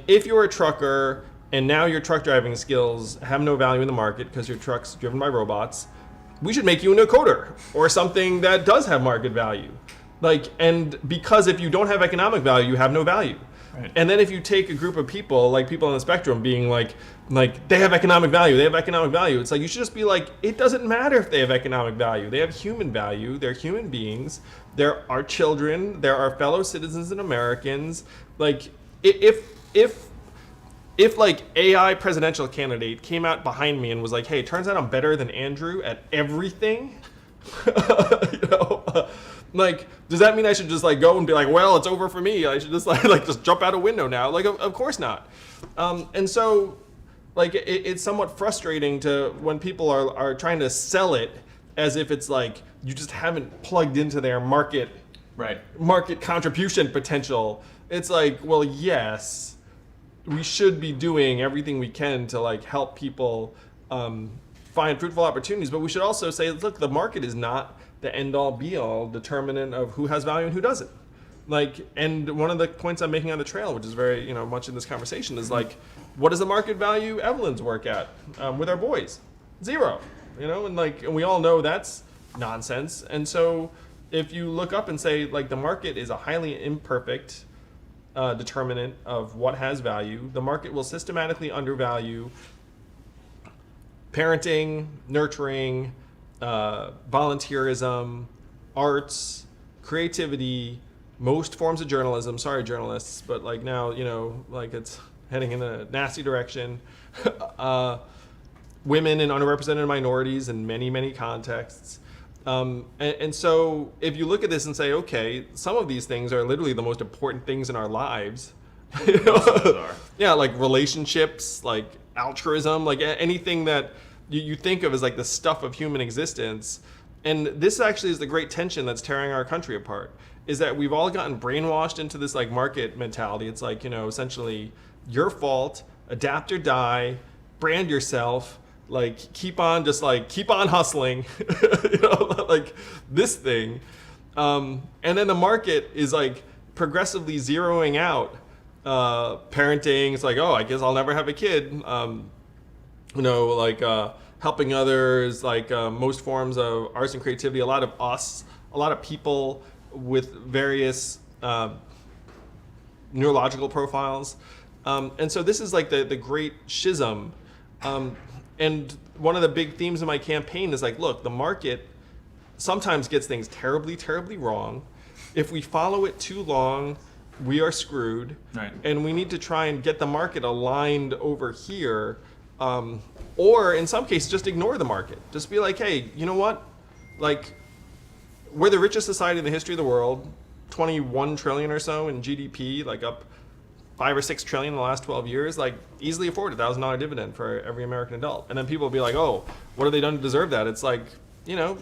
Speaker 1: if you're a trucker and now your truck driving skills have no value in the market because your truck's driven by robots, we should make you into a coder or something that does have market value. Like, and because if you don't have economic value, you have no value.
Speaker 2: Right.
Speaker 1: And then if you take a group of people, like people on the spectrum being like they have economic value, they have economic value. It's like, you should just be like, it doesn't matter if they have economic value. They have human value. They're human beings. They're our children. They're our fellow citizens and Americans. Like, if like AI presidential candidate came out behind me and was like, hey, turns out I'm better than Andrew at everything, you know, like, does that mean I should just like go and be like, well, it's over for me, I should just like just jump out a window now? Like, of course not. And so like it's somewhat frustrating to when people are trying to sell it as if it's like you just haven't plugged into their market contribution potential. It's like, well, yes, we should be doing everything we can to like help people find fruitful opportunities, but we should also say, look, the market is not the end-all be-all determinant of who has value and who doesn't. Like, and one of the points I'm making on the trail, which is very, you know, much in this conversation, is like, what does the market value Evelyn's work at with our boys? 0, you know, and like, and we all know that's nonsense. And so if you look up and say like the market is a highly imperfect determinant of what has value, the market will systematically undervalue parenting, nurturing, volunteerism, arts, creativity, most forms of journalism. Sorry, journalists, but like now, you know, like it's heading in a nasty direction. Women and underrepresented minorities in many, many contexts. And so if you look at this and say, okay, some of these things are literally the most important things in our lives. You know? Yeah, like relationships, like altruism, like anything that you think of as like the stuff of human existence. And this actually is the great tension that's tearing our country apart, is that we've all gotten brainwashed into this like market mentality. It's like, you know, essentially your fault, adapt or die, brand yourself, like keep on hustling, you know, like this thing. And then the market is like progressively zeroing out parenting. It's like, oh, I guess I'll never have a kid. You know, like helping others, like most forms of arts and creativity, a lot of people with various neurological profiles. And so this is like the great schism. And one of the big themes of my campaign is like, look, the market sometimes gets things terribly, terribly wrong. If we follow it too long, we are screwed.
Speaker 2: Right.
Speaker 1: And we need to try and get the market aligned over here. Or in some cases, just ignore the market. Just be like, hey, you know what? Like, we're the richest society in the history of the world, 21 trillion or so in GDP, like up 5 or 6 trillion in the last 12 years, like easily afford $1,000 dividend for every American adult. And then people will be like, oh, what have they done to deserve that? It's like, you know,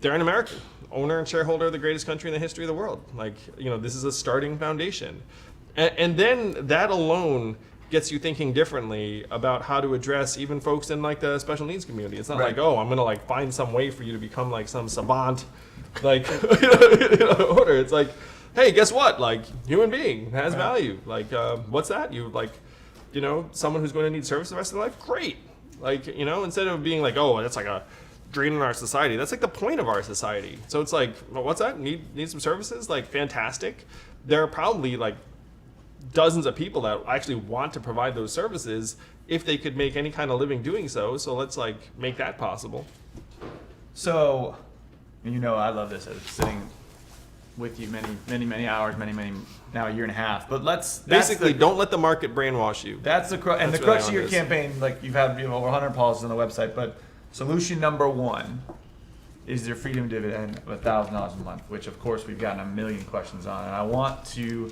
Speaker 1: they're an American, owner and shareholder of the greatest country in the history of the world. Like, you know, this is a starting foundation. And then that alone gets you thinking differently about how to address even folks in like the special needs community. It's not like, oh, I'm gonna like find some way for you to become like some savant, like, you know, order. It's like, hey, guess what? Like, human being has value. Like, what's that? You like, you know, someone who's going to need service the rest of their life? Great. Like, you know, instead of being like, oh, that's like a drain on our society. That's like the point of our society. So it's like, well, what's that? Need some services? Like, fantastic. There are probably like dozens of people that actually want to provide those services if they could make any kind of living doing so. So let's like make that possible.
Speaker 2: So, you know, I love this. Sitting with you many hours, now a year and a half. But
Speaker 1: Basically, don't let the market brainwash you.
Speaker 2: That's the crux. And the
Speaker 1: That's really
Speaker 2: crux of
Speaker 1: all
Speaker 2: your
Speaker 1: it is.
Speaker 2: campaign, like you've had over 100 policies on the website, but solution number one is your freedom dividend of $1,000 a month, which of course we've gotten a million questions on, and I want to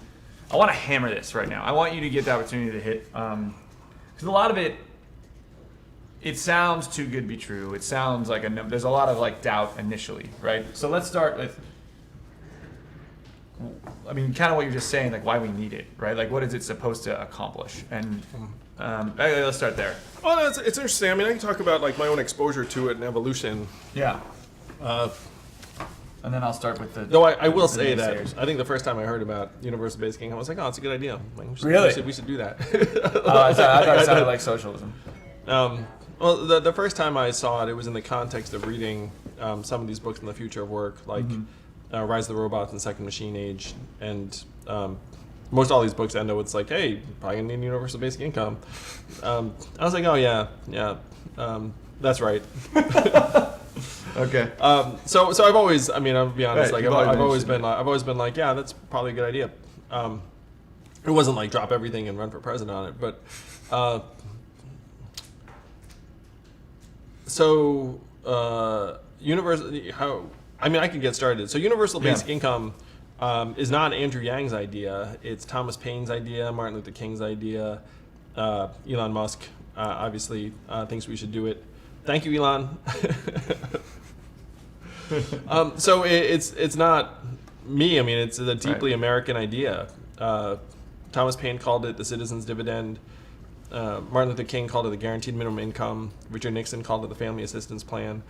Speaker 2: hammer this right now. I want you to get the opportunity to hit, because a lot of it sounds too good to be true. It sounds like there's a lot of like doubt initially, right? So let's start with, I mean, kind of what you're just saying, like why we need it, right? Like what is it supposed to accomplish? And let's start there.
Speaker 1: Well, it's interesting. I mean, I can talk about like my own exposure to it and evolution.
Speaker 2: Yeah. And then I'll start with the.
Speaker 1: Though I will
Speaker 2: the
Speaker 1: say that
Speaker 2: naysayers.
Speaker 1: I think the first time I heard about universal basic income, I was like, oh, it's a good idea. Like,
Speaker 2: Really?
Speaker 1: We should do that.
Speaker 2: I thought it sounded like socialism.
Speaker 1: Well, the first time I saw it, it was in the context of reading some of these books in the future of work, like Rise of the Robots and Second Machine Age, and most all these books end up with like, hey, probably gonna need universal basic income. I was like, oh yeah, that's right.
Speaker 2: Okay.
Speaker 1: So I've always, I mean, I'll be honest,
Speaker 2: Right,
Speaker 1: like
Speaker 2: you've
Speaker 1: I've
Speaker 2: always
Speaker 1: always been like, yeah, that's probably a good idea. It wasn't like drop everything and run for president on it, but I mean, I could get started. So universal basic income is not Andrew Yang's idea. It's Thomas Paine's idea, Martin Luther King's idea. Elon Musk obviously thinks we should do it. Thank you, Elon. So it's not me. I mean, it's a deeply American idea. Thomas Paine called it the citizen's dividend. Martin Luther King called it the guaranteed minimum income. Richard Nixon called it the family assistance plan.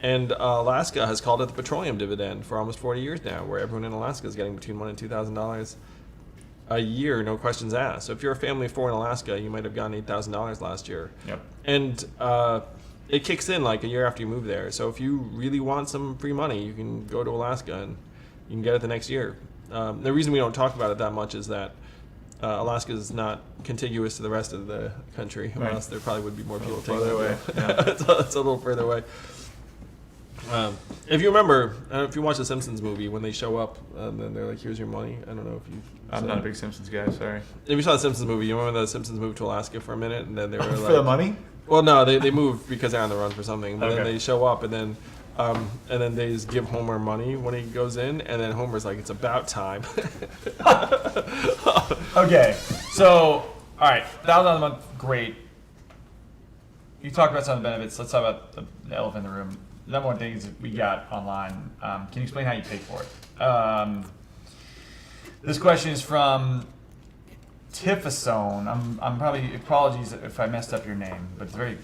Speaker 1: And Alaska has called it the petroleum dividend for almost 40 years now, where everyone in Alaska is getting between $1,000 and $2,000 a year, no questions asked. So if you're a family of four in Alaska, you might have gotten $8,000 last year.
Speaker 2: Yep.
Speaker 1: And it kicks in like a year after you move there. So if you really want some free money, you can go to Alaska and you can get it the next year. The reason we don't talk about it that much is that Alaska is not contiguous to the rest of the country, or else there probably would be more people taking
Speaker 2: further
Speaker 1: it.
Speaker 2: away.
Speaker 1: Yeah. It's a little further away. If you remember, if you watch the Simpsons movie, when they show up, then they're like, "Here's your money." I don't know if you.
Speaker 2: I'm not a big Simpsons guy. Sorry.
Speaker 1: If you saw the Simpsons movie, you remember the Simpsons moved to Alaska for a minute, and then they were like,
Speaker 2: For the money?
Speaker 1: Well, no, they moved because they're on the run for something. But then
Speaker 2: Okay.
Speaker 1: they show up, and then they just give Homer money when he goes in, and then Homer's like, "It's about time."
Speaker 2: Okay. So, all right, $1,000 a month, great. You talked about some of the benefits. Let's talk about the elephant in the room. The number one thing is we got online. Can you explain how you pay for it? This question is from Tifasone. I'm probably, apologies if I messed up your name, but it's a very,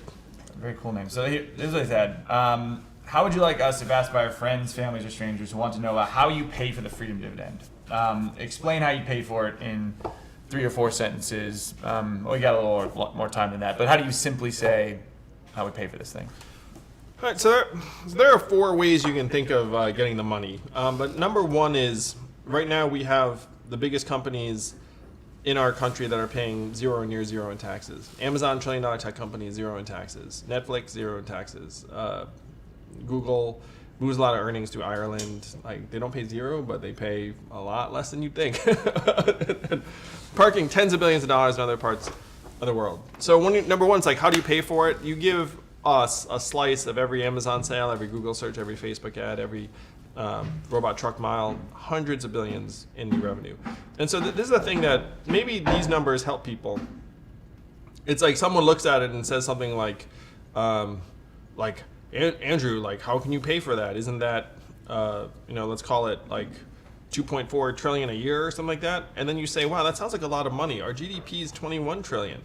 Speaker 2: very cool name. So here, this is what he said. How would you like us, if asked by our friends, families, or strangers who want to know about how you pay for the freedom dividend? Explain how you pay for it in 3 or 4 sentences. We got a lot more time than that, but how do you simply say how we pay for this thing?
Speaker 1: All right, so there are 4 ways you can think of getting the money. But number one is, right now we have the biggest companies in our country that are paying 0 or near 0 in taxes. Amazon, $1 trillion tech company, 0 in taxes. Netflix, 0 in taxes. Google moves a lot of earnings to Ireland. Like, they don't pay 0, but they pay a lot less than you'd think. Parking tens of billions of dollars in other parts of the world. So number one, it's like, how do you pay for it? You give us a slice of every Amazon sale, every Google search, every Facebook ad, every robot truck mile, hundreds of billions in new revenue. And so this is the thing that maybe these numbers help people. It's like someone looks at it and says something like Andrew, like, how can you pay for that? Isn't that, let's call it like 2.4 trillion a year or something like that? And then you say, wow, that sounds like a lot of money. Our GDP is 21 trillion.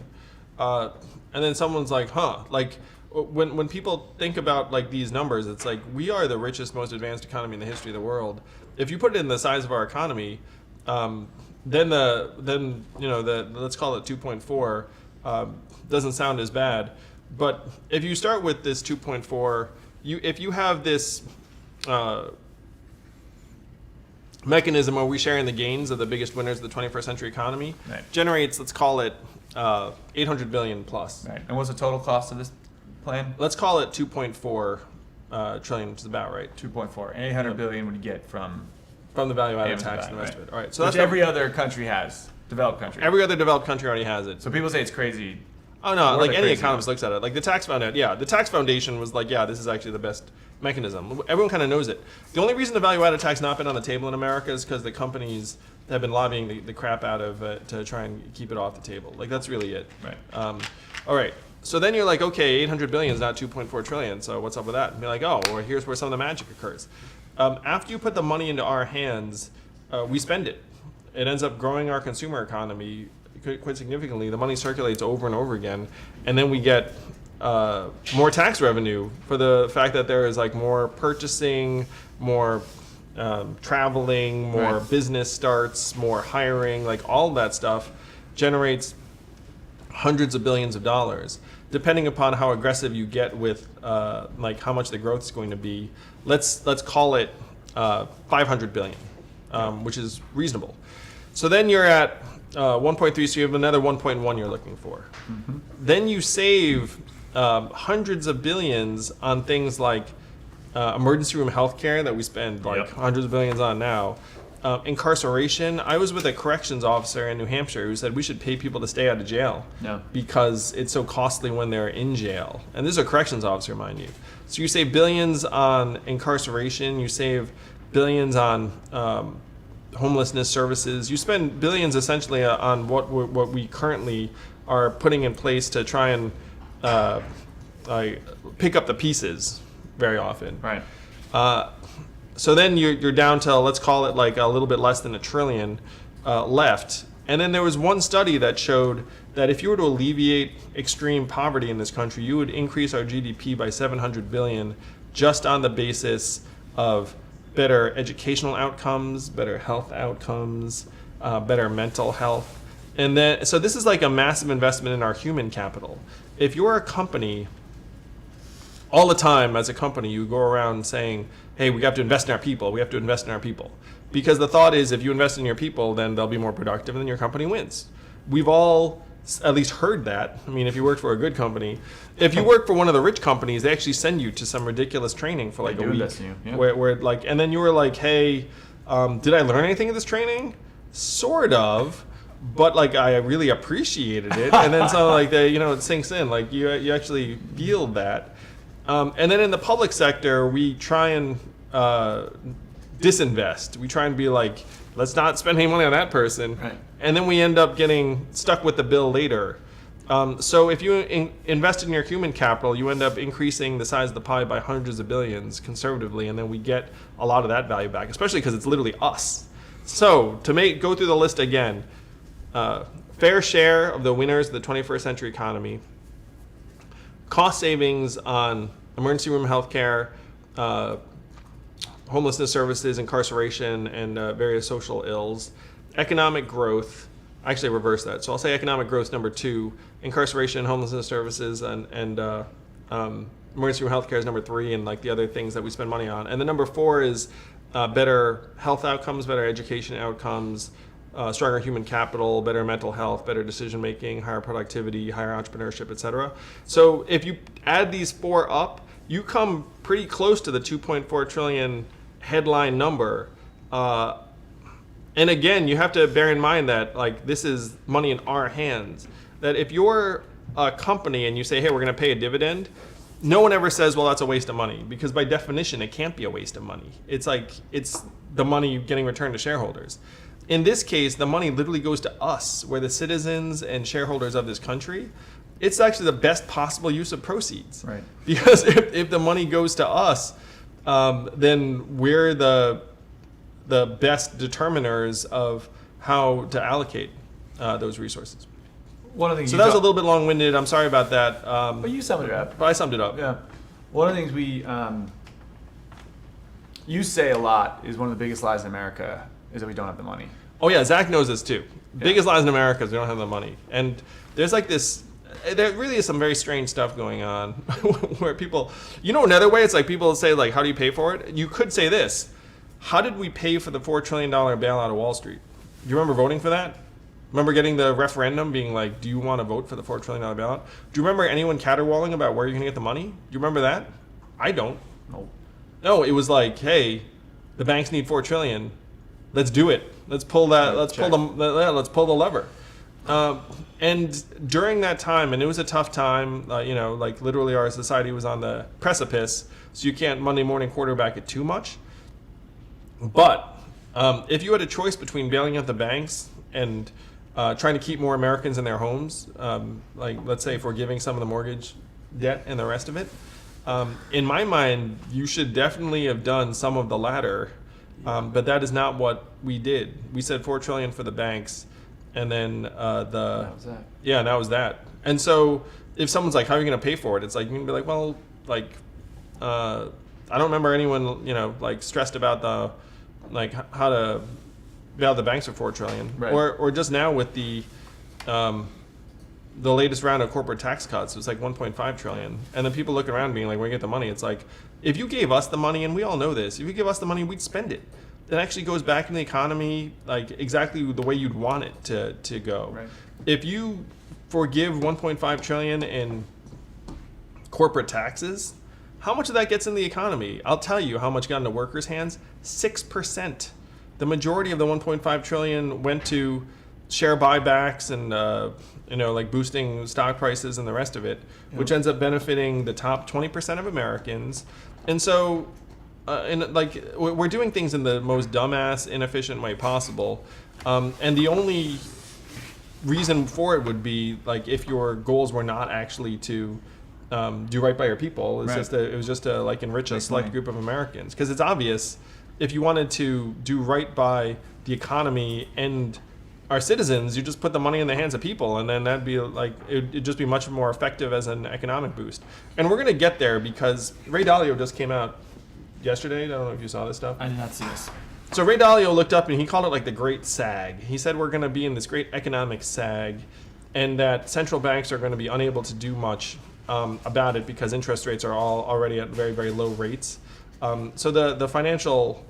Speaker 1: And then someone's like, huh, like, when people think about like these numbers, it's like we are the richest, most advanced economy in the history of the world. If you put it in the size of our economy, then let's call it 2.4 doesn't sound as bad. But if you start with this 2.4, if you have this mechanism where we share in the gains of the biggest winners of the 21st century economy, generates, let's call it 800 billion plus.
Speaker 2: Right. And what's the total cost of this plan?
Speaker 1: Let's call it 2.4 trillion, which is about right.
Speaker 2: 2.4. And 800 billion would you get from
Speaker 1: From the value-added
Speaker 2: Amazon
Speaker 1: tax and the
Speaker 2: value,
Speaker 1: rest
Speaker 2: right.
Speaker 1: of it. All right, so
Speaker 2: Which
Speaker 1: that's
Speaker 2: every other country has, developed country.
Speaker 1: every other developed country already has it.
Speaker 2: So people say it's crazy.
Speaker 1: Oh no,
Speaker 2: Or
Speaker 1: like
Speaker 2: the
Speaker 1: any
Speaker 2: crazy
Speaker 1: economist looks at it. Like the tax foundation, the tax foundation was like, yeah, this is actually the best mechanism. Everyone kind of knows it. The only reason the value-added tax not been on the table in America is because the companies have been lobbying the crap out of it to try and keep it off the table. Like that's really it.
Speaker 2: Right.
Speaker 1: All right. So then you're like, okay, 800 billion is not 2.4 trillion. So what's up with that? And be like, oh, well, here's where some of the magic occurs. After you put the money into our hands, we spend it. It ends up growing our consumer economy quite significantly. The money circulates over and over again, and then we get more tax revenue for the fact that there is like more purchasing, more traveling, more
Speaker 2: Right.
Speaker 1: business starts, more hiring. Like all that stuff generates hundreds of billions of dollars, depending upon how aggressive you get with like how much the growth is going to be. Let's call it 500 billion, which is reasonable. So then you're at 1.3, so you have another 1.1 you're looking for.
Speaker 2: Mm-hmm.
Speaker 1: Then you save hundreds of billions on things like emergency room healthcare that we spend like
Speaker 2: Yep.
Speaker 1: hundreds of billions on now. Incarceration. I was with a corrections officer in New Hampshire who said we should pay people to stay out of jail
Speaker 2: No.
Speaker 1: because it's so costly when they're in jail. And this is a corrections officer, mind you. So you save billions on incarceration. You save billions on homelessness services. You spend billions essentially on what we currently are putting in place to try and pick up the pieces very often.
Speaker 2: Right.
Speaker 1: So then you're down to, let's call it like a little bit less than $1 trillion left. And then there was one study that showed that if you were to alleviate extreme poverty in this country, you would increase our GDP by 700 billion just on the basis of better educational outcomes, better health outcomes, better mental health. And then, so this is like a massive investment in our human capital. If you're a company, all the time as a company, you go around saying, hey, we have to invest in our people. We have to invest in our people. Because the thought is if you invest in your people, then they'll be more productive and then your company wins. We've all at least heard that. I mean, if you work for a good company, if you work for one of the rich companies, they actually send you to some ridiculous training for like
Speaker 2: They
Speaker 1: a
Speaker 2: do
Speaker 1: week.
Speaker 2: invest in you, yeah.
Speaker 1: Where like, and then you were like, hey, did I learn anything in this training? Sort of. But like I really appreciated it, and then so like it sinks in. Like you actually feel that. And then in the public sector, we try and disinvest. We try and be like, let's not spend any money on that person.
Speaker 2: Right.
Speaker 1: And then we end up getting stuck with the bill later. So if you invest in your human capital, you end up increasing the size of the pie by hundreds of billions conservatively, and then we get a lot of that value back, especially because it's literally us. So to go through the list again, fair share of the winners of the 21st century economy, cost savings on emergency room healthcare, homelessness services, incarceration, and various social ills. Economic growth, actually reverse that. So I'll say economic growth number 2, incarceration, homelessness services, and emergency room healthcare is number 3, and like the other things that we spend money on. And the number 4 is better health outcomes, better education outcomes, stronger human capital, better mental health, better decision making, higher productivity, higher entrepreneurship, etc. So if you add these 4 up, you come pretty close to the 2.4 trillion headline number. And again, you have to bear in mind that like this is money in our hands. That if you're a company and you say, hey, we're going to pay a dividend, no one ever says, well, that's a waste of money, because by definition, it can't be a waste of money. It's like it's the money getting returned to shareholders. In this case, the money literally goes to us. We're the citizens and shareholders of this country. It's actually the best possible use of proceeds.
Speaker 2: Right.
Speaker 1: Because if the money goes to us, then we're the best determiners of how to allocate those resources.
Speaker 2: One of the things
Speaker 1: So that was a little bit long-winded. I'm sorry about that.
Speaker 2: But you summed it up.
Speaker 1: But I summed it up.
Speaker 2: Yeah. One of the things you say a lot is one of the biggest lies in America is that we don't have the money.
Speaker 1: Oh yeah, Zach knows this too.
Speaker 2: Yeah.
Speaker 1: Biggest lies in America is we don't have the money. And there's like this, there really is some very strange stuff going on where people, another way it's like people say like, how do you pay for it? You could say this, how did we pay for the $4 trillion bailout of Wall Street? Do you remember voting for that? Remember getting the referendum being like, do you want to vote for the $4 trillion bailout? Do you remember anyone caterwauling about where you're going to get the money? Do you remember that? I don't.
Speaker 2: No.
Speaker 1: No, it was like, hey, the banks need $4 trillion. let's do it. Let's pull that.
Speaker 2: Right,
Speaker 1: Let's
Speaker 2: check.
Speaker 1: let's pull the lever. And during that time, and it was a tough time. Like literally, our society was on the precipice, so you can't Monday morning quarterback it too much. But if you had a choice between bailing out the banks and trying to keep more Americans in their homes, like let's say forgiving some of the mortgage debt and the rest of it, in my mind, you should definitely have done some of the latter. But that is not what we did. We said $4 trillion for the banks, and then
Speaker 2: That was that.
Speaker 1: yeah, and that was that. And so if someone's like, "How are you going to pay for it?" It's like you can be like, "Well, like I don't remember anyone like stressed about how to bail the banks for $4 trillion,
Speaker 2: Right.
Speaker 1: or just now with the latest round of corporate tax cuts, it was like 1.5 trillion, and then people look around being like, "Where do you get the money?" It's like, if you gave us the money, and we all know this, if you give us the money, we'd spend it. It actually goes back in the economy like exactly the way you'd want it to go.
Speaker 2: Right.
Speaker 1: If you forgive 1.5 trillion in corporate taxes, how much of that gets in the economy? I'll tell you how much got into workers' hands. 6%. The majority of the 1.5 trillion went to share buybacks and like boosting stock prices and the rest of it, which ends up benefiting the top 20% of Americans. And so, we're doing things in the most dumbass, inefficient way possible, and the only reason for it would be like if your goals were not actually to do right by your people. It's
Speaker 2: Right.
Speaker 1: it was just to like enrich a
Speaker 2: Make
Speaker 1: select
Speaker 2: money.
Speaker 1: group of Americans, because it's obvious if you wanted to do right by the economy and our citizens, you just put the money in the hands of people, and then that'd be like it'd just be much more effective as an economic boost. And we're gonna get there because Ray Dalio just came out yesterday. I don't know if you saw this stuff.
Speaker 2: I did not see this.
Speaker 1: So Ray Dalio looked up and he called it like the great sag. He said we're going to be in this great economic sag, and that central banks are going to be unable to do much about it because interest rates are all already at very, very low rates. So the financial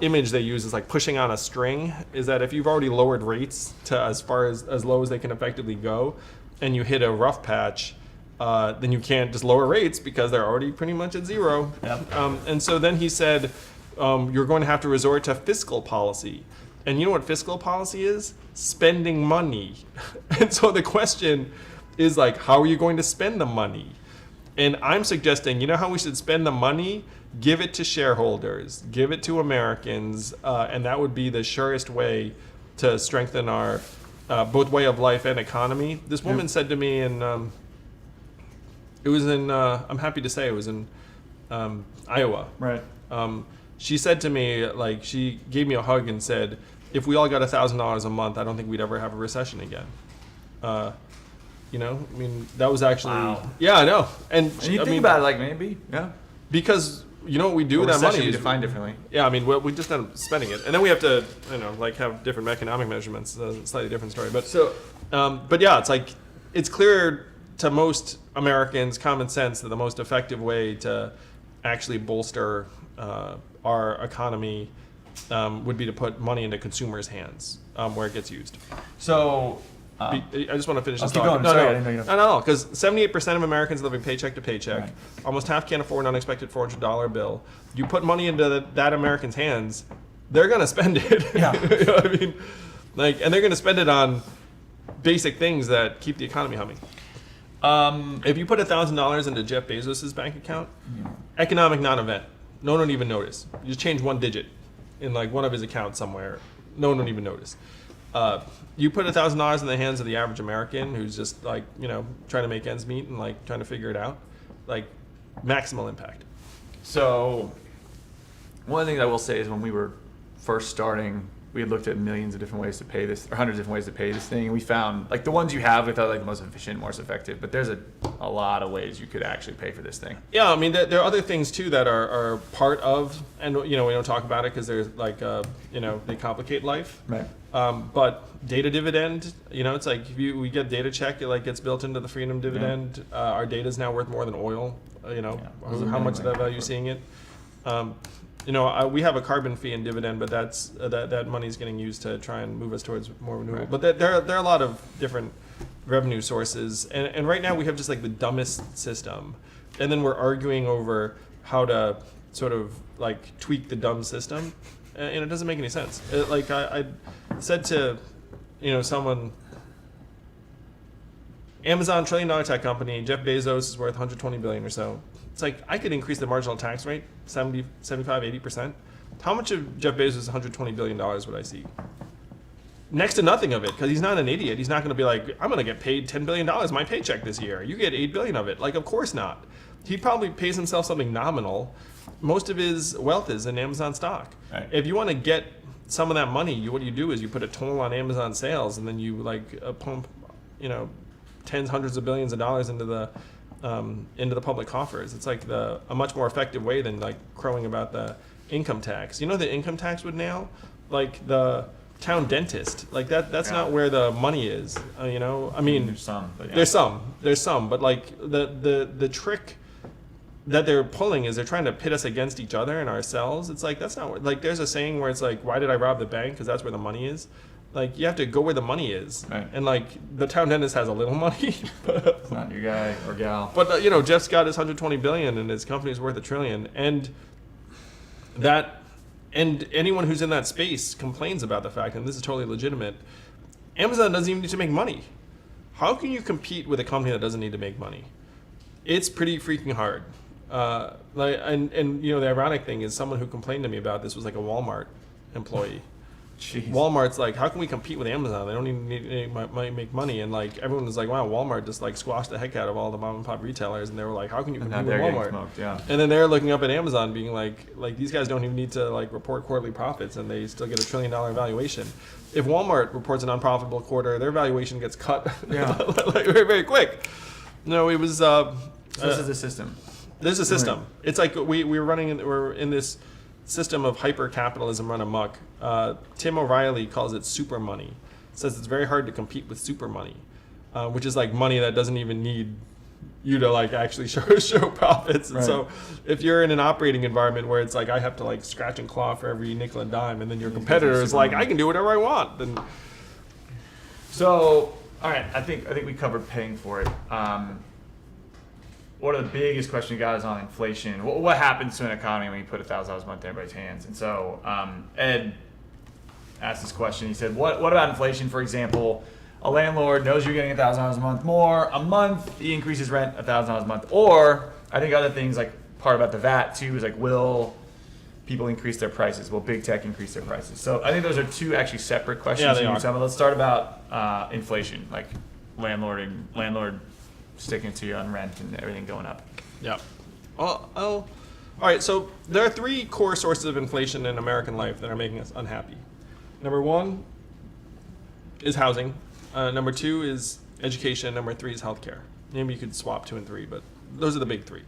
Speaker 1: image they use is like pushing on a string, is that if you've already lowered rates to as far as low as they can effectively go, and you hit a rough patch, then you can't just lower rates because they're already pretty much at zero.
Speaker 2: Yep.
Speaker 1: And so then he said, you're going to have to resort to fiscal policy. And you know what fiscal policy is? Spending money. And so the question is like, how are you going to spend the money? And I'm suggesting, you know how we should spend the money? Give it to shareholders, give it to Americans, and that would be the surest way to strengthen our both way of life and economy. This woman said to me, and it was in, I'm happy to say it was in Iowa.
Speaker 2: Right.
Speaker 1: She said to me, like, she gave me a hug and said, if we all got $1,000 a month, I don't think we'd ever have a recession again. I mean, that was actually,
Speaker 2: Wow.
Speaker 1: yeah, I know. And
Speaker 2: And you
Speaker 1: I
Speaker 2: think
Speaker 1: mean,
Speaker 2: about it, like maybe, yeah.
Speaker 1: because you know what we do
Speaker 2: Or
Speaker 1: with that
Speaker 2: recession
Speaker 1: money
Speaker 2: we
Speaker 1: is,
Speaker 2: define differently.
Speaker 1: yeah, I mean, we just end up spending it, and then we have to, like have different economic measurements. Slightly different story, but
Speaker 2: So
Speaker 1: but yeah, it's like it's clear to most Americans, common sense, that the most effective way to actually bolster our economy would be to put money into consumers' hands where it gets used.
Speaker 2: So
Speaker 1: I just want to finish
Speaker 2: I'll
Speaker 1: this
Speaker 2: keep
Speaker 1: thought.
Speaker 2: going.
Speaker 1: No,
Speaker 2: Sorry,
Speaker 1: no,
Speaker 2: I didn't know you-
Speaker 1: no, because 78% of Americans living paycheck to paycheck.
Speaker 2: Right.
Speaker 1: Almost half can't afford an unexpected $400 bill. You put money into that American's hands, they're gonna spend it.
Speaker 2: Yeah.
Speaker 1: You know what I mean? Like, and they're gonna spend it on basic things that keep the economy humming. If you put $1,000 into Jeff Bezos' bank account, economic non-event. No one would even notice. You just change one digit in like one of his accounts somewhere. No one would even notice. You put $1,000 in the hands of the average American who's just like, trying to make ends meet and like trying to figure it out, like maximal impact.
Speaker 2: So, one of the things I will say is when we were first starting, we had looked at millions of different ways to pay this, or hundreds of different ways to pay this thing, and we found, like, the ones you have, we thought, like, the most efficient, most effective, but there's a lot of ways you could actually pay for this thing.
Speaker 1: Yeah, I mean, there are other things too that are part of, and we don't talk about it because there's like, they complicate life.
Speaker 2: Right.
Speaker 1: But data dividend, it's like if we get data check, it like gets built into the freedom dividend. Our data is now worth more than oil. How much of that value seeing it? We have a carbon fee and dividend, but that money is getting used to try and move us towards more renewable.
Speaker 2: Right.
Speaker 1: But there are a lot of different revenue sources, and right now we have just like the dumbest system, and then we're arguing over how to sort of like tweak the dumb system. and it doesn't make any sense. Like I said to, someone, Amazon, $1 trillion tech company, Jeff Bezos is worth 120 billion or so. It's like, I could increase the marginal tax rate 70, 75, 80%. How much of Jeff Bezos' $120 billion would I see? Next to nothing of it, because he's not an idiot. He's not going to be like, I'm going to get paid $10 billion my paycheck this year. You get $8 billion of it. Like, of course not. He probably pays himself something nominal. Most of his wealth is in Amazon stock.
Speaker 2: Right.
Speaker 1: If you want to get some of that money, what you do is you put a toll on Amazon sales, and then you pump, tens, hundreds of billions of dollars into the public coffers. It's like a much more effective way than like crowing about the income tax. The income tax would nail, like the town dentist. Like that's not where the money is. I mean,
Speaker 2: there's some, but yeah.
Speaker 1: there's some, but like the trick that they're pulling is they're trying to pit us against each other and ourselves. It's like, that's not like, there's a saying where it's like, why did I rob the bank? Because that's where the money is. Like, you have to go where the money is.
Speaker 2: Right.
Speaker 1: And like, the town dentist has a little money.
Speaker 2: It's not your guy or gal.
Speaker 1: But Jeff's got his 120 billion and his company's worth $1 trillion. And anyone who's in that space complains about the fact, and this is totally legitimate, Amazon doesn't even need to make money. How can you compete with a company that doesn't need to make money? It's pretty freaking hard. The ironic thing is, someone who complained to me about this was like a Walmart employee.
Speaker 2: Jeez.
Speaker 1: Walmart's like, how can we compete with Amazon? They don't even need to make money. And like, everyone was like, wow, Walmart just like squashed the heck out of all the mom and pop retailers. And they were like, how can you compete with Walmart?
Speaker 2: Smoked, yeah.
Speaker 1: And then they're looking up at Amazon being like these guys don't even need to like report quarterly profits, and they still get $1 trillion valuation. If Walmart reports an unprofitable quarter, their valuation gets cut like very, very quick. It was.
Speaker 2: So this is the system.
Speaker 1: There's a system. It's like we're in this system of hyper capitalism run amok. Tim O'Reilly calls it super money. Says it's very hard to compete with super money, which is like money that doesn't even need you to like actually show profits. And so if you're in an operating environment where it's like, I have to like scratch and claw for every nickel and dime, and then your competitor is like, I can do whatever I want, then.
Speaker 2: So, all right, I think we covered paying for it. One of the biggest questions you got is on inflation. What happens to an economy when you put $1,000 a month in everybody's hands? And so Ed asked this question. He said, what about inflation? For example, a landlord knows you're getting $1,000 a month more a month. He increases rent $1,000 a month. Or I think other things, like part about the VAT too, is like, will people increase their prices? Will big tech increase their prices? So I think those are two actually separate questions.
Speaker 1: Yeah, they are.
Speaker 2: Let's start about inflation, like landlord sticking to you on rent and everything going up.
Speaker 1: Yeah. All right. So there are three core sources of inflation in American life that are making us unhappy. Number one is housing. Number two is education. Number three is healthcare. Maybe you could swap 2 and 3, but those are the big three.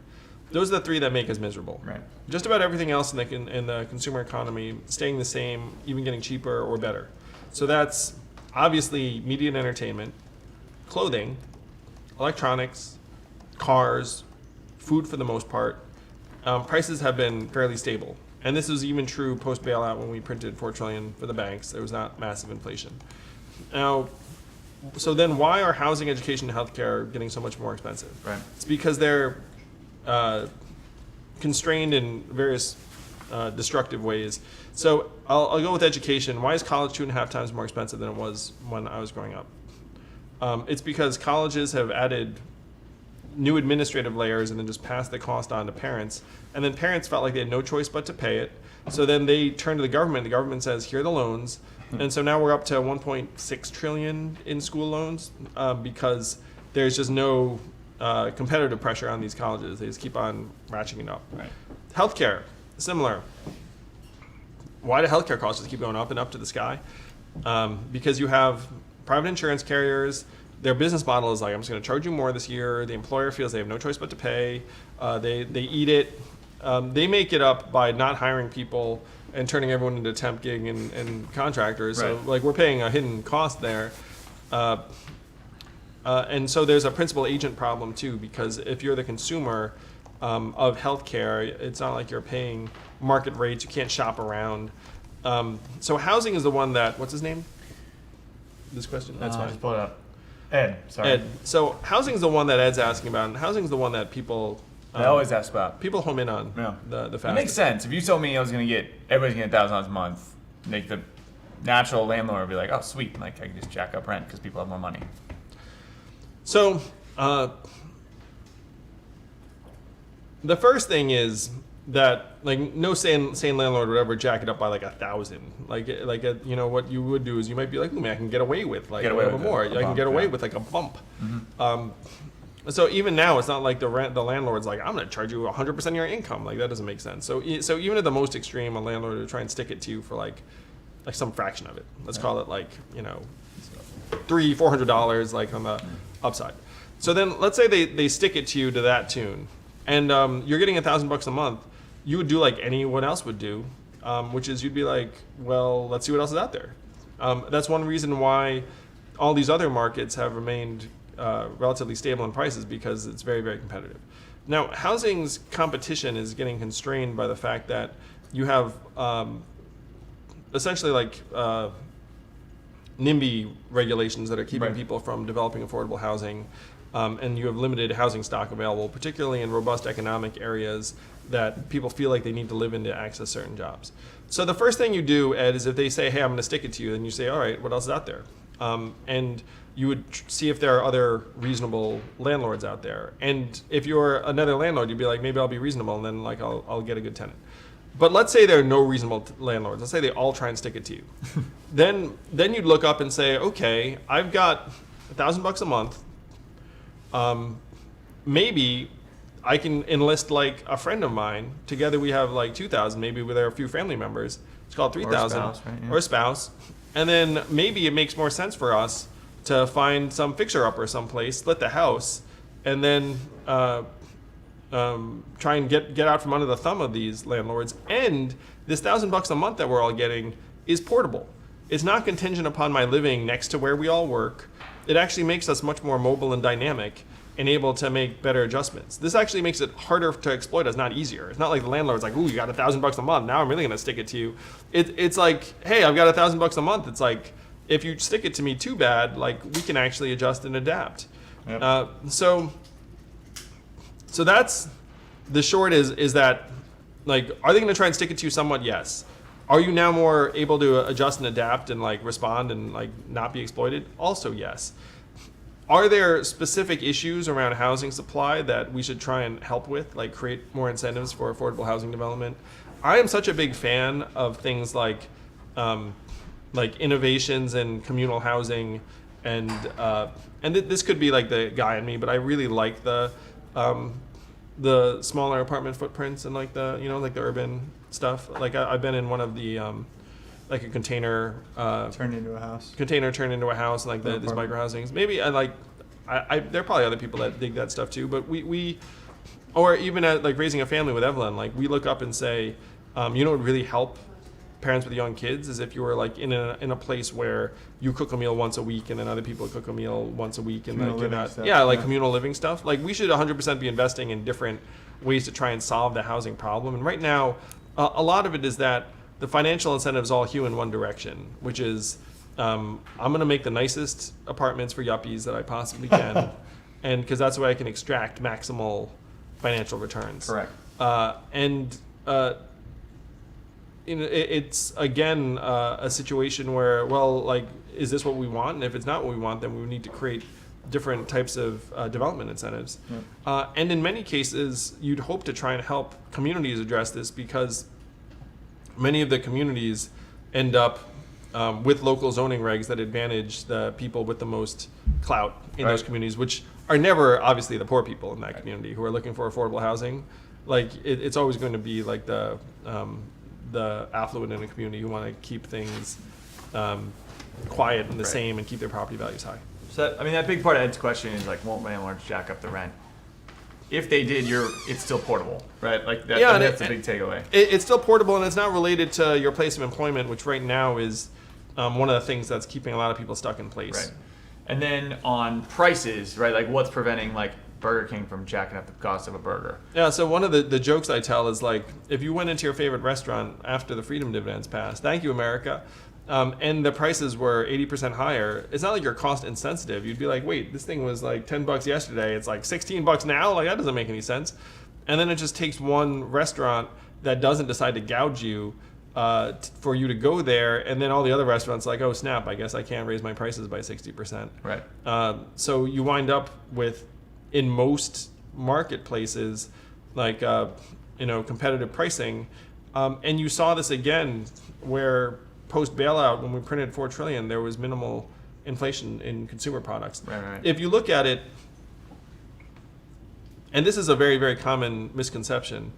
Speaker 1: Those are the three that make us miserable.
Speaker 2: Right.
Speaker 1: Just about everything else in the consumer economy staying the same, even getting cheaper or better. So that's obviously media and entertainment, clothing, electronics, cars, food for the most part. Prices have been fairly stable. And this was even true post-bailout when we printed $4 trillion for the banks. There was not massive inflation. Now, so then why are housing, education, and healthcare getting so much more expensive?
Speaker 2: Right.
Speaker 1: It's because they're constrained in various destructive ways. So I'll go with education. Why is college 2.5 times more expensive than it was when I was growing up? It's because colleges have added new administrative layers and then just passed the cost on to parents. And then parents felt like they had no choice but to pay it. So then they turn to the government. The government says, here are the loans. And so now we're up to 1.6 trillion in school loans because there's just no competitive pressure on these colleges. They just keep on ratcheting up.
Speaker 2: Right.
Speaker 1: Healthcare, similar. Why do healthcare costs just keep going up and up to the sky? Because you have private insurance carriers. Their business model is like, I'm just going to charge you more this year. The employer feels they have no choice but to pay. They eat it. They make it up by not hiring people and turning everyone into temp gig and contractors.
Speaker 2: Right.
Speaker 1: So like we're paying a hidden cost there. And so there's a principal agent problem too, because if you're the consumer of healthcare, it's not like you're paying market rates. You can't shop around. So housing is the one that, what's his name? This question? That's fine.
Speaker 2: Just pull it up. Ed, sorry.
Speaker 1: Ed. So housing is the one that Ed's asking about, and housing is the one that people
Speaker 2: They always that spot.
Speaker 1: People home in on
Speaker 2: Yeah.
Speaker 1: the
Speaker 2: It
Speaker 1: fastest.
Speaker 2: makes sense. If you told me I was gonna get everybody's getting $1,000 a month, like the natural landlord would be like, oh sweet, like I can just jack up rent because people have more money.
Speaker 1: So, the first thing is that like no sane landlord would ever jack it up by like 1,000. You know what you would do is you might be like, "Ooh, man, I can get away with like
Speaker 2: Get
Speaker 1: a
Speaker 2: away
Speaker 1: little
Speaker 2: with
Speaker 1: more.
Speaker 2: a
Speaker 1: I can
Speaker 2: bump,
Speaker 1: get away
Speaker 2: yeah.
Speaker 1: with like a bump." So even now, it's not like the landlord's like, "I'm going to charge you 100% of your income." Like that doesn't make sense. So even at the most extreme, a landlord would try and stick it to you for like some fraction of it. Let's call it like $300-400 like on the upside. So then let's say they stick it to you to that tune, and you're getting $1,000 a month. You would do like anyone else would do, which is you'd be like, well, let's see what else is out there. That's one reason why all these other markets have remained relatively stable in prices, because it's very, very competitive. Now, housing's competition is getting constrained by the fact that you have essentially like NIMBY regulations that are keeping
Speaker 2: Right.
Speaker 1: people from developing affordable housing, and you have limited housing stock available, particularly in robust economic areas that people feel like they need to live in to access certain jobs. So the first thing you do, Ed, is if they say, hey, I'm going to stick it to you, then you say, all right, what else is out there? And you would see if there are other reasonable landlords out there. And if you're another landlord, you'd be like, maybe I'll be reasonable, and then like I'll get a good tenant. But let's say there are no reasonable landlords. Let's say they all try and stick it to you. then you'd look up and say, okay, I've got $1,000 a month. Maybe I can enlist like a friend of mine. Together we have like 2,000. Maybe there are a few family members. It's called 3,000.
Speaker 2: spouse, right? Yeah.
Speaker 1: Or a spouse. And then maybe it makes more sense for us to find some fixer-upper someplace, split the house, and then try and get out from under the thumb of these landlords. And this $1,000 a month that we're all getting is portable. It's not contingent upon my living next to where we all work. It actually makes us much more mobile and dynamic and able to make better adjustments. This actually makes it harder to exploit us, not easier. It's not like the landlord's like, ooh, you got $1,000 a month, now I'm really gonna stick it to you. It's like, hey, I've got $1,000 a month. It's like, if you stick it to me too bad, like we can actually adjust and adapt.
Speaker 2: Yep.
Speaker 1: So that's the short is that, like, are they gonna try and stick it to you somewhat? Yes. Are you now more able to adjust and adapt and like respond and like not be exploited? Also yes. Are there specific issues around housing supply that we should try and help with, like create more incentives for affordable housing development? I am such a big fan of things like innovations in communal housing, and this could be like the guy in me, but I really like the smaller apartment footprints and like the like the urban stuff. Like I've been in one of the like a container
Speaker 3: Turned into a house.
Speaker 1: container turned into a house, and like these
Speaker 3: Apartment.
Speaker 1: micro housings. Maybe there are probably other people that dig that stuff too, but we or even at like raising a family with Evelyn, like we look up and say, you know what would really help parents with young kids is if you were like in a place where you cook a meal once a week and then other people cook a meal once a week, and
Speaker 3: Communal
Speaker 1: like
Speaker 3: living stuff,
Speaker 1: yeah, like
Speaker 3: yeah.
Speaker 1: communal living stuff. Like we should 100% be investing in different ways to try and solve the housing problem. And right now, a lot of it is that the financial incentives all hew in one direction, which is I'm going to make the nicest apartments for yuppies that I possibly can, and because that's the way I can extract maximal financial returns.
Speaker 2: Correct.
Speaker 1: It's again a situation where, well, like, is this what we want? And if it's not what we want, then we need to create different types of development incentives.
Speaker 3: Yep.
Speaker 1: And in many cases, you'd hope to try and help communities address this, because many of the communities end up with local zoning regs that advantage the people with the most clout in those
Speaker 2: Right.
Speaker 1: communities, which are never obviously the poor people in that community who are looking for affordable housing. Like it's always going to be like the affluent in a community who want to keep things quiet and the
Speaker 2: Right.
Speaker 1: same and keep their property values high.
Speaker 2: So that big part of Ed's question is like, won't landlords jack up the rent? If they did, it's still portable, right? Like that,
Speaker 1: Yeah,
Speaker 2: and
Speaker 1: and
Speaker 2: that's a big takeaway.
Speaker 1: It's still portable, and it's not related to your place of employment, which right now is one of the things that's keeping a lot of people stuck in place.
Speaker 2: Right. And then on prices, right? Like what's preventing like Burger King from jacking up the cost of a burger?
Speaker 1: Yeah, so one of the jokes I tell is like, if you went into your favorite restaurant after the freedom dividends passed, thank you, America, and the prices were 80% higher, it's not like you're cost insensitive. You'd be like, wait, this thing was like $10 yesterday, it's like $16 now? Like, that doesn't make any sense. and then it just takes one restaurant that doesn't decide to gouge you for you to go there, and then all the other restaurants like, oh snap, I guess I can't raise my prices by 60%.
Speaker 2: Right.
Speaker 1: So you wind up with, in most marketplaces, like competitive pricing, and you saw this again where post bailout, when we printed $4 trillion, there was minimal inflation in consumer products.
Speaker 2: Right.
Speaker 1: If you look at it, and this is a very, very common misconception.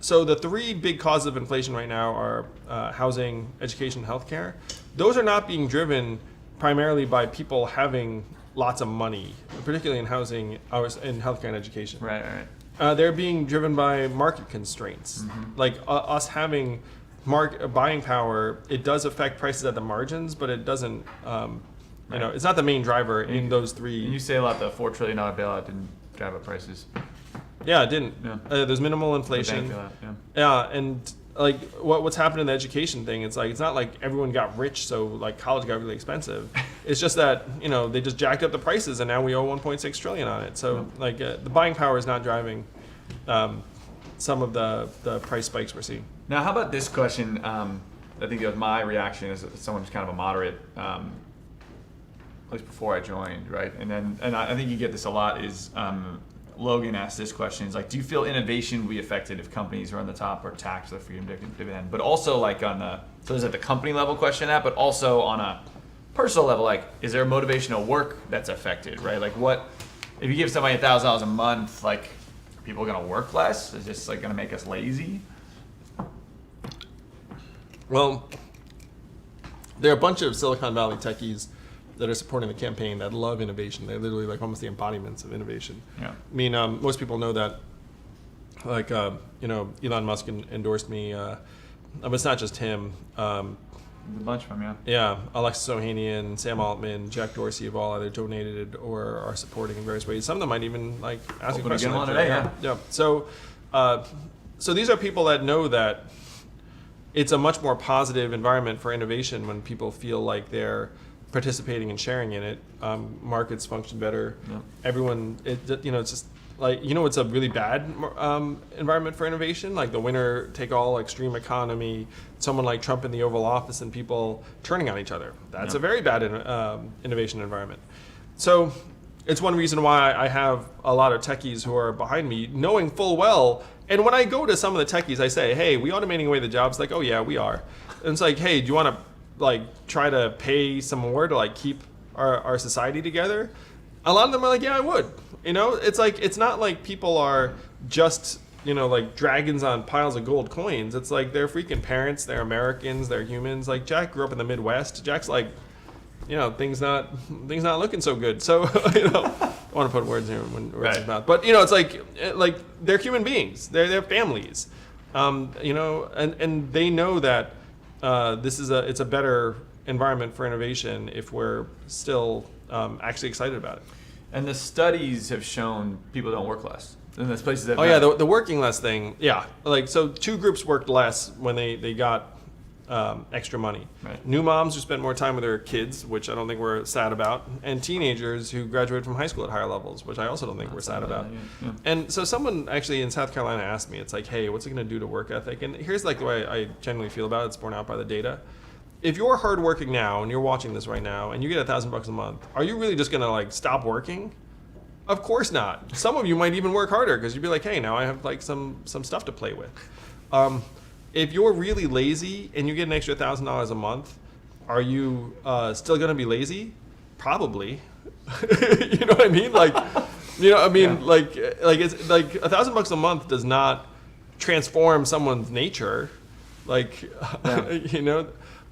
Speaker 1: So the three big causes of inflation right now are housing, education, healthcare. Those are not being driven primarily by people having lots of money, particularly in housing, in healthcare and education.
Speaker 2: Right.
Speaker 1: They're being driven by market constraints. Like us having buying power, it does affect prices at the margins, but it doesn't, it's not the main driver in those three.
Speaker 2: And you say a lot, the $4 trillion bailout didn't drive up prices.
Speaker 1: Yeah, it didn't.
Speaker 2: Yeah.
Speaker 1: There's minimal inflation. Yeah, and like what's happened in the education thing, it's not like everyone got rich, so like college got really expensive. It's just that they just jacked up the prices, and now we owe 1.6 trillion on it. So the buying power is not driving some of the price spikes we're seeing.
Speaker 2: Now, how about this question? I think that was my reaction as someone who's kind of a moderate, at least before I joined, right? And I think you get this a lot. Is Logan asked this question: is like, do you feel innovation will be affected if companies are on the top or tax the freedom dividend? But also like on the so there's at the company level question that, but also on a personal level, like, is there motivational work that's affected, right? Like, what if you give somebody $1,000 a month? Like, are people gonna work less? Is this like gonna make us lazy?
Speaker 1: Well, there are a bunch of Silicon Valley techies that are supporting the campaign that love innovation. They're literally like almost the embodiments of innovation.
Speaker 2: Yeah.
Speaker 1: I mean, most people know that, like, Elon Musk endorsed me, but it's not just him.
Speaker 2: There's a bunch of them, yeah.
Speaker 1: Yeah, Alexis Ohanian, Sam Altman, Jack Dorsey have all either donated or are supporting in various ways. Some of them might even like ask a question.
Speaker 2: Like today,
Speaker 1: yeah. So these are people that know that it's a much more positive environment for innovation when people feel like they're participating and sharing in it. Markets function better.
Speaker 2: Yeah.
Speaker 1: Everyone, it's just like, it's a really bad environment for innovation, like the winner take all extreme economy, someone like Trump in the Oval Office and people turning on each other. That's a very bad innovation environment. So it's one reason why I have a lot of techies who are behind me, knowing full well. And when I go to some of the techies, I say, hey, we automating away the jobs? Like, oh yeah, we are. And it's like, hey, do you want to like try to pay some more to like keep our society together? A lot of them are like, yeah, I would. It's like, it's not like people are just, like dragons on piles of gold coins. It's like they're freaking parents, they're Americans, they're humans. Like Jack grew up in the Midwest. Jack's like, things not looking so good. So, I don't want to put words in words in his mouth. But, it's like they're human beings. They're families. And they know that it's a better environment for innovation if we're still actually excited about it.
Speaker 2: And the studies have shown people don't work less. And there's places that.
Speaker 1: Oh yeah, the working less thing. Yeah, like so, two groups worked less when they got extra money.
Speaker 2: Right.
Speaker 1: New moms who spent more time with their kids, which I don't think we're sad about, and teenagers who graduated from high school at higher levels, which I also don't think we're sad about.
Speaker 2: Yeah.
Speaker 1: And so someone actually in South Carolina asked me, it's like, hey, what's it going to do to work ethic? And here's like the way I genuinely feel about it. It's borne out by the data. If you're hardworking now and you're watching this right now and you get $1,000 a month, are you really just going to like stop working? Of course not. Some of you might even work harder because you'd be like, hey, now I have like some stuff to play with. If you're really lazy and you get an extra $1,000 a month, are you still going to be lazy? Probably. You know what I mean? Like, like it's like $1,000 a month does not transform someone's nature. Like,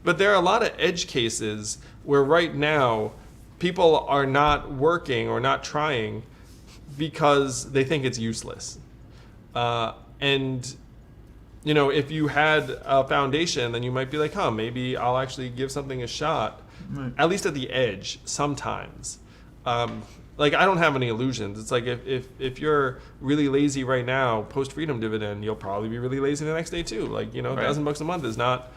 Speaker 1: but there are a lot of edge cases where right now people are not working or not trying because they think it's useless. And if you had a foundation, then you might be like, maybe I'll actually give something a shot, at least at the edge sometimes. Like, I don't have any illusions. It's like if you're really lazy right now, post-freedom dividend, you'll probably be really lazy the next day too. Like, $1,000 a month is not,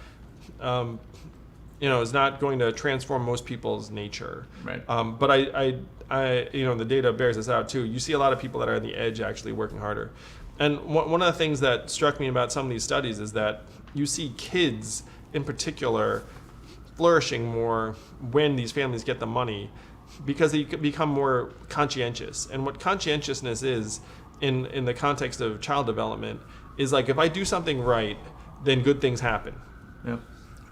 Speaker 1: is not going to transform most people's nature.
Speaker 2: Right.
Speaker 1: But I the data bears this out too. You see a lot of people that are on the edge actually working harder. And one of the things that struck me about some of these studies is that you see kids in particular flourishing more when these families get the money because they become more conscientious. And what conscientiousness is in the context of child development is like, if I do something right, then good things happen.
Speaker 2: Yep.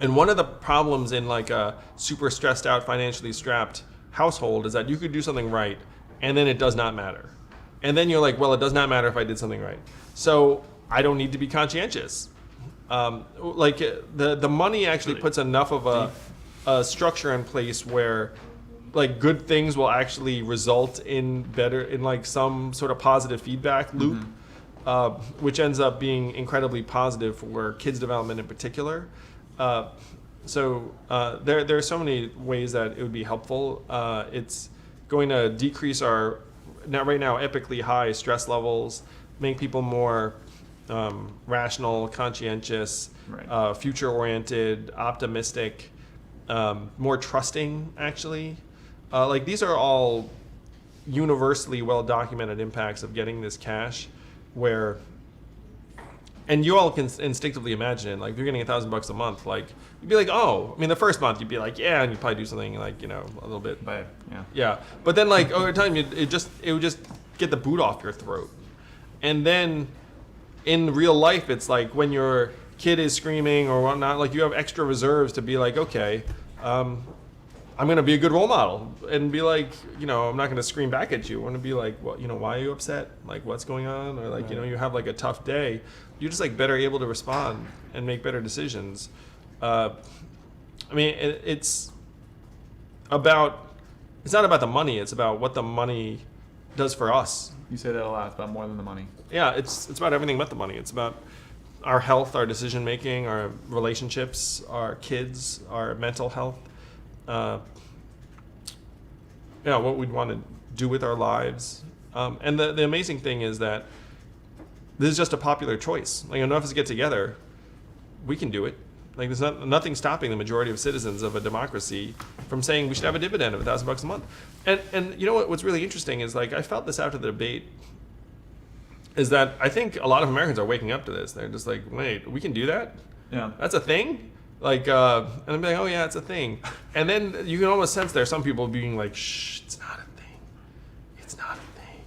Speaker 1: And one of the problems in like a super stressed out, financially strapped household is that you could do something right and then it does not matter. And then you're like, well, it does not matter if I did something right. So I don't need to be conscientious. Like the money actually puts enough of a structure in place where like good things will actually result in like some sort of positive feedback loop, which ends up being incredibly positive for kids' development in particular. So there are so many ways that it would be helpful. It's going to decrease our right now epically high stress levels, make people more rational, conscientious,
Speaker 2: Right.
Speaker 1: Future-oriented, optimistic, more trusting, actually. Like these are all universally well-documented impacts of getting this cash where, and you all can instinctively imagine it, like if you're getting $1,000 a month, like you'd be like, oh, I mean the first month you'd be like, yeah, and you'd probably do something like, a little bit.
Speaker 2: But yeah.
Speaker 1: Yeah, but then like over time, it would just get the boot off your throat, and then in real life, it's like when your kid is screaming or whatnot, like you have extra reserves to be like, okay, I'm gonna be a good role model and be like, I'm not gonna scream back at you. I want to be like, well, why are you upset? Like, what's going on? Or like,
Speaker 2: Right.
Speaker 1: you have like a tough day. You're just like better able to respond and make better decisions. I mean, it's not about the money. It's about what the money does for us.
Speaker 2: You say that a lot. It's about more than the money.
Speaker 1: Yeah, it's about everything but the money. It's about our health, our decision making, our relationships, our kids, our mental health. What we'd want to do with our lives. And the amazing thing is that this is just a popular choice. Like, enough of us get together, we can do it. Like, there's nothing stopping the majority of citizens of a democracy from saying we should have a dividend of $1,000 a month. And you know what's really interesting is, like, I felt this after the debate, is that I think a lot of Americans are waking up to this. They're just like, wait, we can do that?
Speaker 2: Yeah.
Speaker 1: That's a thing? Like, and I'm like, oh yeah, it's a thing. And then you can almost sense there are some people being like, shh, it's not a thing. It's not a thing.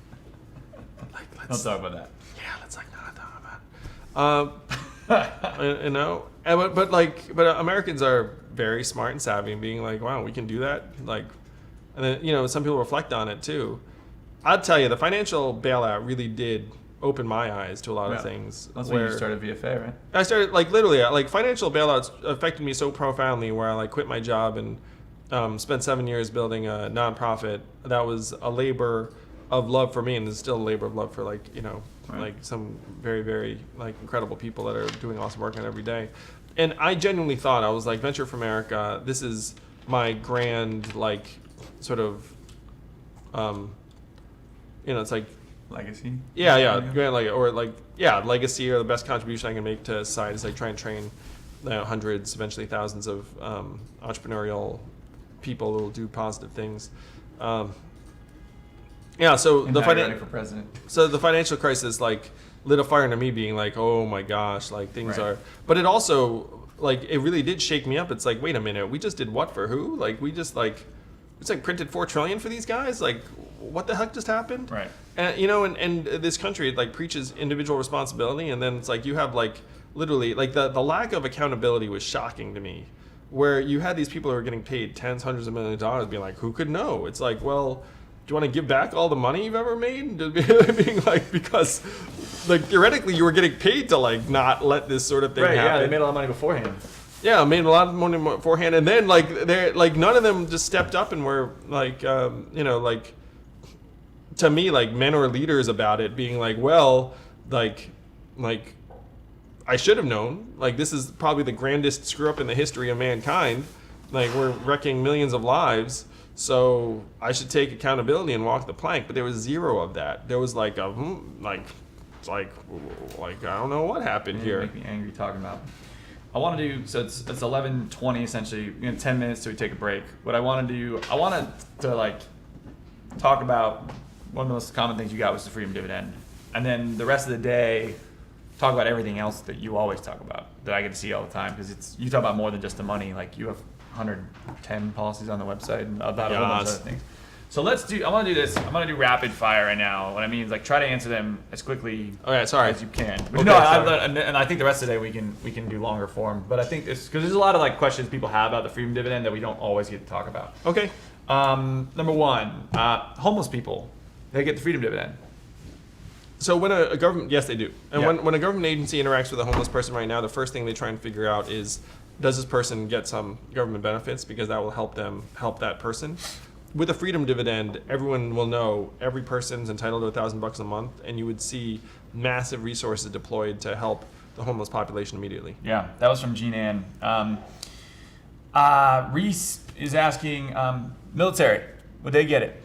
Speaker 1: Like, let's
Speaker 2: Don't talk about that.
Speaker 1: Yeah, let's like not talk about it. But Americans are very smart and savvy and being like, wow, we can do that. Like, and then, some people reflect on it too. I'd tell you, the financial bailout really did open my eyes to a lot of things.
Speaker 2: That's when you started VFA, right?
Speaker 1: I started, like, literally, like, financial bailouts affected me so profoundly where I, like, quit my job and spent 7 years building a nonprofit. That was a labor of love for me, and it's still a labor of love for, like, like some very, very, like, incredible people that are doing awesome work on it every day. And I genuinely thought, I was like, Venture for America, this is my grand, like, sort of, it's like,
Speaker 2: Legacy.
Speaker 1: yeah, grand, like, or like, legacy, or the best contribution I can make to society is like try and train hundreds, eventually thousands of entrepreneurial people who will do positive things. So
Speaker 2: And
Speaker 1: the
Speaker 2: now you're running for president.
Speaker 1: So the financial crisis like lit a fire into me, being like, oh my gosh, like things
Speaker 2: Right.
Speaker 1: are. But it also, like, it really did shake me up. It's like, wait a minute, we just did what for who? Like, we just it's like printed $4 trillion for these guys. Like, what the heck just happened?
Speaker 2: Right.
Speaker 1: And and this country like preaches individual responsibility, and then it's like you have like literally like the lack of accountability was shocking to me, where you had these people who were getting paid tens, hundreds of millions of dollars, being like, who could know? It's like, well, do you want to give back all the money you've ever made? Being like, because like theoretically you were getting paid to like not let this sort of thing happen.
Speaker 2: Yeah, they made a lot of money beforehand.
Speaker 1: Yeah, made a lot of money beforehand, and then like they're like none of them just stepped up and were like like, to me, like, men or leaders about it, being like, well, like I should have known. Like, this is probably the grandest screw up in the history of mankind. Like, we're wrecking millions of lives, so I should take accountability and walk the plank. But there was zero of that. There was like I don't know what happened
Speaker 2: You
Speaker 1: here.
Speaker 2: make me angry talking about. I want to do, so it's 11:20 essentially, 10 minutes till we take a break. What I want to do, I wanted to like talk about one of the most common things you got was the freedom dividend. and then the rest of the day, talk about everything else that you always talk about that I get to see all the time because you talk about more than just the money. Like you have 110 policies on the website and about a whole bunch of
Speaker 1: Yes.
Speaker 2: other things. So I want to do this. I'm going to do rapid fire right now. What I mean is like try to answer them as quickly
Speaker 1: Okay, sorry.
Speaker 2: as you can. But
Speaker 1: Okay,
Speaker 2: no,
Speaker 1: sorry.
Speaker 2: and I think the rest of the day we can do longer form. But I think this because there's a lot of like questions people have about the freedom dividend that we don't always get to talk about.
Speaker 1: Okay.
Speaker 2: Number one, homeless people, they get the freedom dividend.
Speaker 1: So when a government, yes, they do. And
Speaker 2: Yeah.
Speaker 1: when a government agency interacts with a homeless person right now, the first thing they try and figure out is, does this person get some government benefits because that will help them help that person. With a freedom dividend, everyone will know every person's entitled to $1,000 a month, and you would see massive resources deployed to help the homeless population immediately.
Speaker 2: Yeah, that was from Jean Ann. Reese is asking, military, would they get it?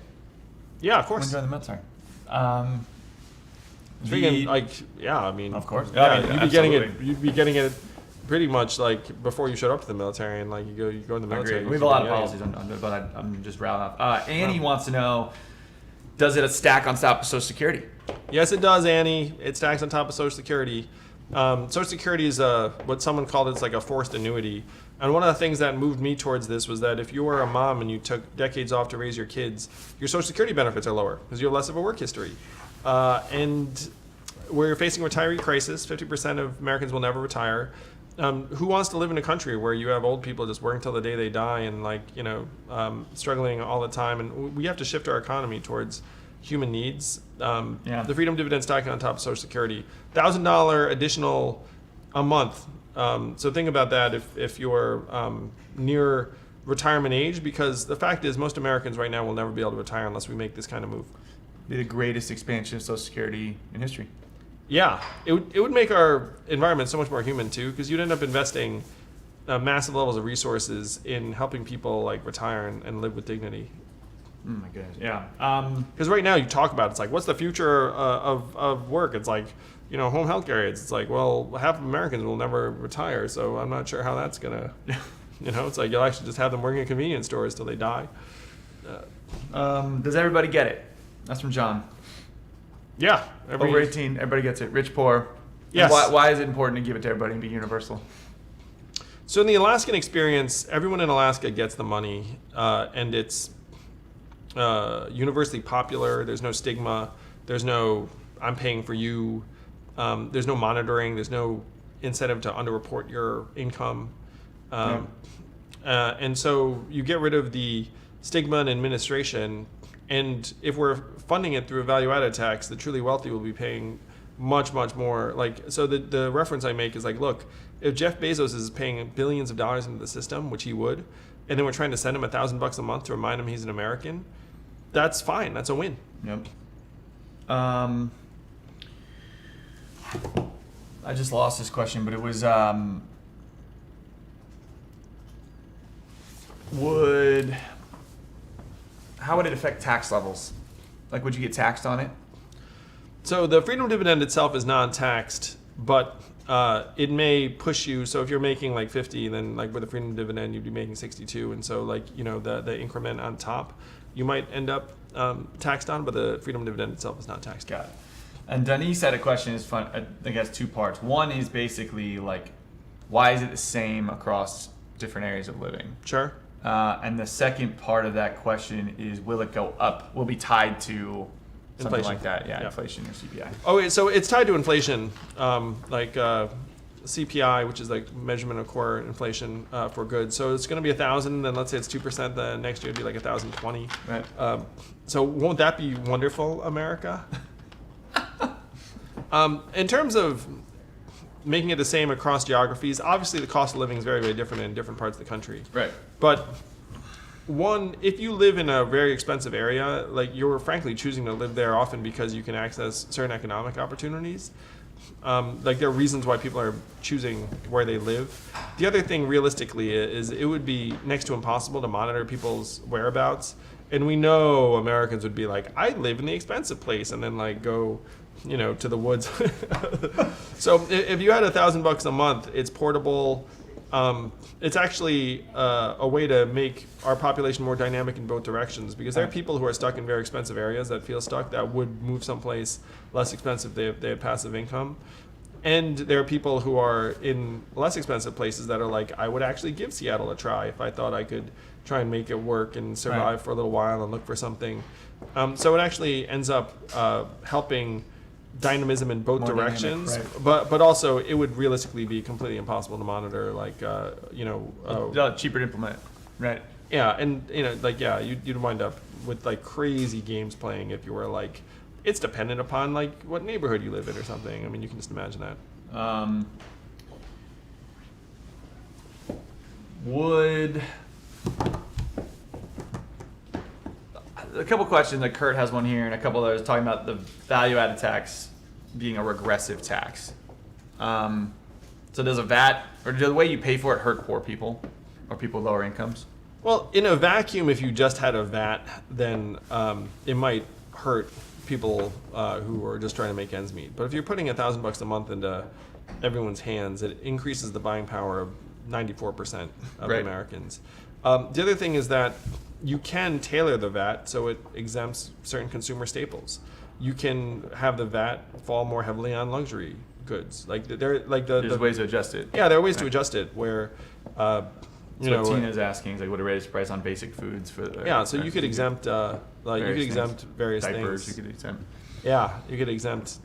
Speaker 1: Yeah, of
Speaker 2: When
Speaker 1: course.
Speaker 2: join the military?
Speaker 1: Speaking like, yeah, I mean,
Speaker 2: Of course.
Speaker 1: yeah,
Speaker 2: I mean,
Speaker 1: you'd be getting it.
Speaker 2: absolutely.
Speaker 1: You'd be getting it pretty much like before you showed up to the military, and like you go in the
Speaker 2: I
Speaker 1: military.
Speaker 2: agree.
Speaker 1: you
Speaker 2: We have
Speaker 1: keep
Speaker 2: a lot of
Speaker 1: getting it.
Speaker 2: policies on but I'm just rattling off. Annie wants to know, does it stack on top of Social Security?
Speaker 1: Yes, it does, Annie. It stacks on top of Social Security. Social Security is what someone called it's like a forced annuity. And one of the things that moved me towards this was that if you were a mom and you took decades off to raise your kids, your Social Security benefits are lower because you have less of a work history. And we're facing a retiree crisis. 50% of Americans will never retire. Who wants to live in a country where you have old people just working till the day they die and struggling all the time? And we have to shift our economy towards human needs.
Speaker 2: Yeah.
Speaker 1: The freedom dividend stacking on top of Social Security, $1,000 additional a month. So think about that if you're near retirement age, because the fact is most Americans right now will never be able to retire unless we make this kind of move.
Speaker 2: Be the greatest expansion of Social Security in history.
Speaker 1: Yeah, it would make our environment so much more human too, because you'd end up investing massive levels of resources in helping people like retire and live with dignity.
Speaker 2: Oh my goodness. Yeah.
Speaker 1: Because right now you talk about it's like, what's the future of work? It's like, home health care aides. It's like, well, half of Americans will never retire, so I'm not sure how that's gonna. It's like you'll actually just have them working at convenience stores till they die.
Speaker 2: Does everybody get it? That's from John.
Speaker 1: Yeah,
Speaker 2: Over 18, everybody gets it. Rich, poor. And
Speaker 1: Yes.
Speaker 2: Why is it important to give it to everybody and be universal?
Speaker 1: So in the Alaskan experience, everyone in Alaska gets the money, and it's universally popular. There's no stigma. There's no I'm paying for you. There's no monitoring. There's no incentive to underreport your income. And so you get rid of the stigma and administration. And if we're funding it through a value-added tax, the truly wealthy will be paying much, much more. So the reference I make is like, look, if Jeff Bezos is paying billions of dollars into the system, which he would, and then we're trying to send him $1,000 a month to remind him he's an American, that's fine. That's a win.
Speaker 2: Yep. I just lost this question, but it was how would it affect tax levels? Like, would you get taxed on it?
Speaker 1: So the freedom dividend itself is non-taxed, but it may push you. So if you're making like 50, then like with a freedom dividend, you'd be making 62. And so like, the increment on top, you might end up taxed on, but the freedom dividend itself is not taxed.
Speaker 2: Got it. And Denise had a question. Is fun. I think it has two parts. One is basically like, why is it the same across different areas of living?
Speaker 1: Sure.
Speaker 2: And the second part of that question is, will it go up? Will it be tied to something
Speaker 1: Inflation.
Speaker 2: like that? Yeah,
Speaker 1: Yeah.
Speaker 2: inflation or CPI.
Speaker 1: Okay, so it's tied to inflation, CPI, which is like measurement of core inflation for goods. So it's going to be 1,000. Then let's say it's 2%. Then next year it'd be like 1,020.
Speaker 2: Right.
Speaker 1: So won't that be wonderful, America? In terms of making it the same across geographies, obviously the cost of living is very, very different in different parts of the country.
Speaker 2: Right.
Speaker 1: But one, if you live in a very expensive area, like you're frankly choosing to live there often because you can access certain economic opportunities. Like there are reasons why people are choosing where they live. The other thing realistically is it would be next to impossible to monitor people's whereabouts. And we know Americans would be like, I live in the expensive place, and then like go, to the woods. So if you had $1,000 a month, it's portable. it's actually a way to make our population more dynamic in both directions, because there are people who are stuck in very expensive areas that feel stuck that would move someplace less expensive if they have passive income. And there are people who are in less expensive places that are like, I would actually give Seattle a try if I thought I could try and make it work and survive for a little while and look for something. So it actually ends up helping dynamism in both
Speaker 2: More
Speaker 1: directions,
Speaker 2: dynamic,
Speaker 1: but also it would realistically be completely impossible to monitor, like
Speaker 2: cheaper to implement, right?
Speaker 1: yeah, and you'd wind up with like crazy games playing if you were like, it's dependent upon like what neighborhood you live in or something. I mean, you can just imagine that.
Speaker 2: Would a couple questions, like Kurt has one here and a couple others talking about the value-added tax being a regressive tax. So does a VAT, or does the way you pay for it hurt poor people or people with lower incomes?
Speaker 1: Well, in a vacuum, if you just had a VAT, then it might hurt people who are just trying to make ends meet. But if you're putting $1,000 a month into everyone's hands, it increases the buying power of 94% of Americans. The other thing is that you can tailor the VAT so it exempts certain consumer staples. You can have the VAT fall more heavily on luxury goods.
Speaker 2: There's ways to adjust it.
Speaker 1: Yeah, there are ways to adjust it where.
Speaker 2: What Tina's asking is like, would a raise price on basic foods for the
Speaker 1: so you could exempt various
Speaker 2: diapers,
Speaker 1: things.
Speaker 2: you could exempt.
Speaker 1: Yeah, you could exempt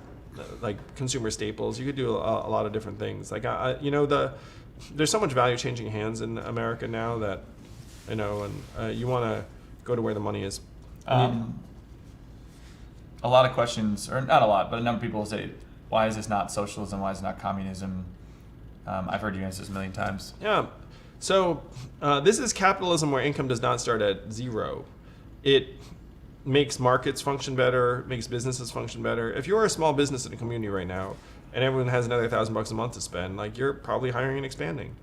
Speaker 1: like consumer staples. You could do a lot of different things. Like there's so much value changing hands in America now that and you want to go to where the money is.
Speaker 2: A lot of questions, or not a lot, but a number of people say, why is this not socialism? Why is it not communism? I've heard you answer this a million times.
Speaker 1: Yeah. So this is capitalism where income does not start at zero. It makes markets function better, makes businesses function better. If you're a small business in a community right now and everyone has another $1,000 a month to spend, like you're probably hiring and expanding.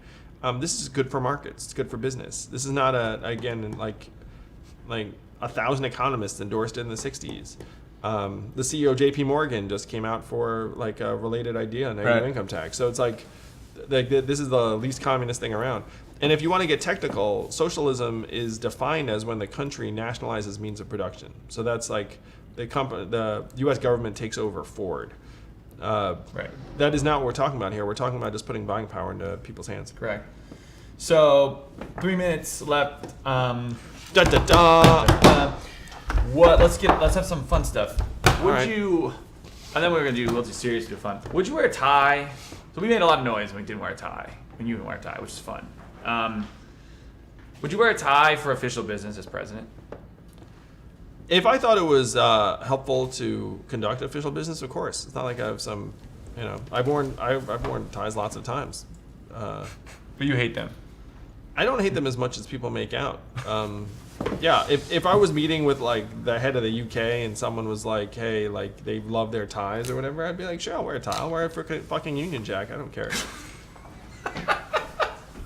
Speaker 1: This is good for markets. It's good for business. This is not like 1,000 economists endorsed it in the 60s. The CEO of J.P. Morgan just came out for like a related idea on negative income tax. So it's like this is the least communist thing around. And if you want to get technical, socialism is defined as when the country nationalizes means of production. So that's like the U.S. government takes over Ford. That is not what we're talking about here. We're talking about just putting buying power into people's hands.
Speaker 2: Correct. So 3 minutes left. Let's have some fun stuff. Would you? And then we'll do serious, do fun. Would you wear a tie? So we made a lot of noise when we didn't wear a tie. When you didn't wear a tie, which is fun. Would you wear a tie for official business as president?
Speaker 1: If I thought it was helpful to conduct official business, of course. It's not like I have some, I've worn ties lots of times.
Speaker 2: But you hate them.
Speaker 1: I don't hate them as much as people make out. Yeah, if I was meeting with like the head of the UK and someone was like, hey, like they love their ties or whatever, I'd be like, sure, I'll wear a tie. I'll wear it for fucking Union Jack. I don't care.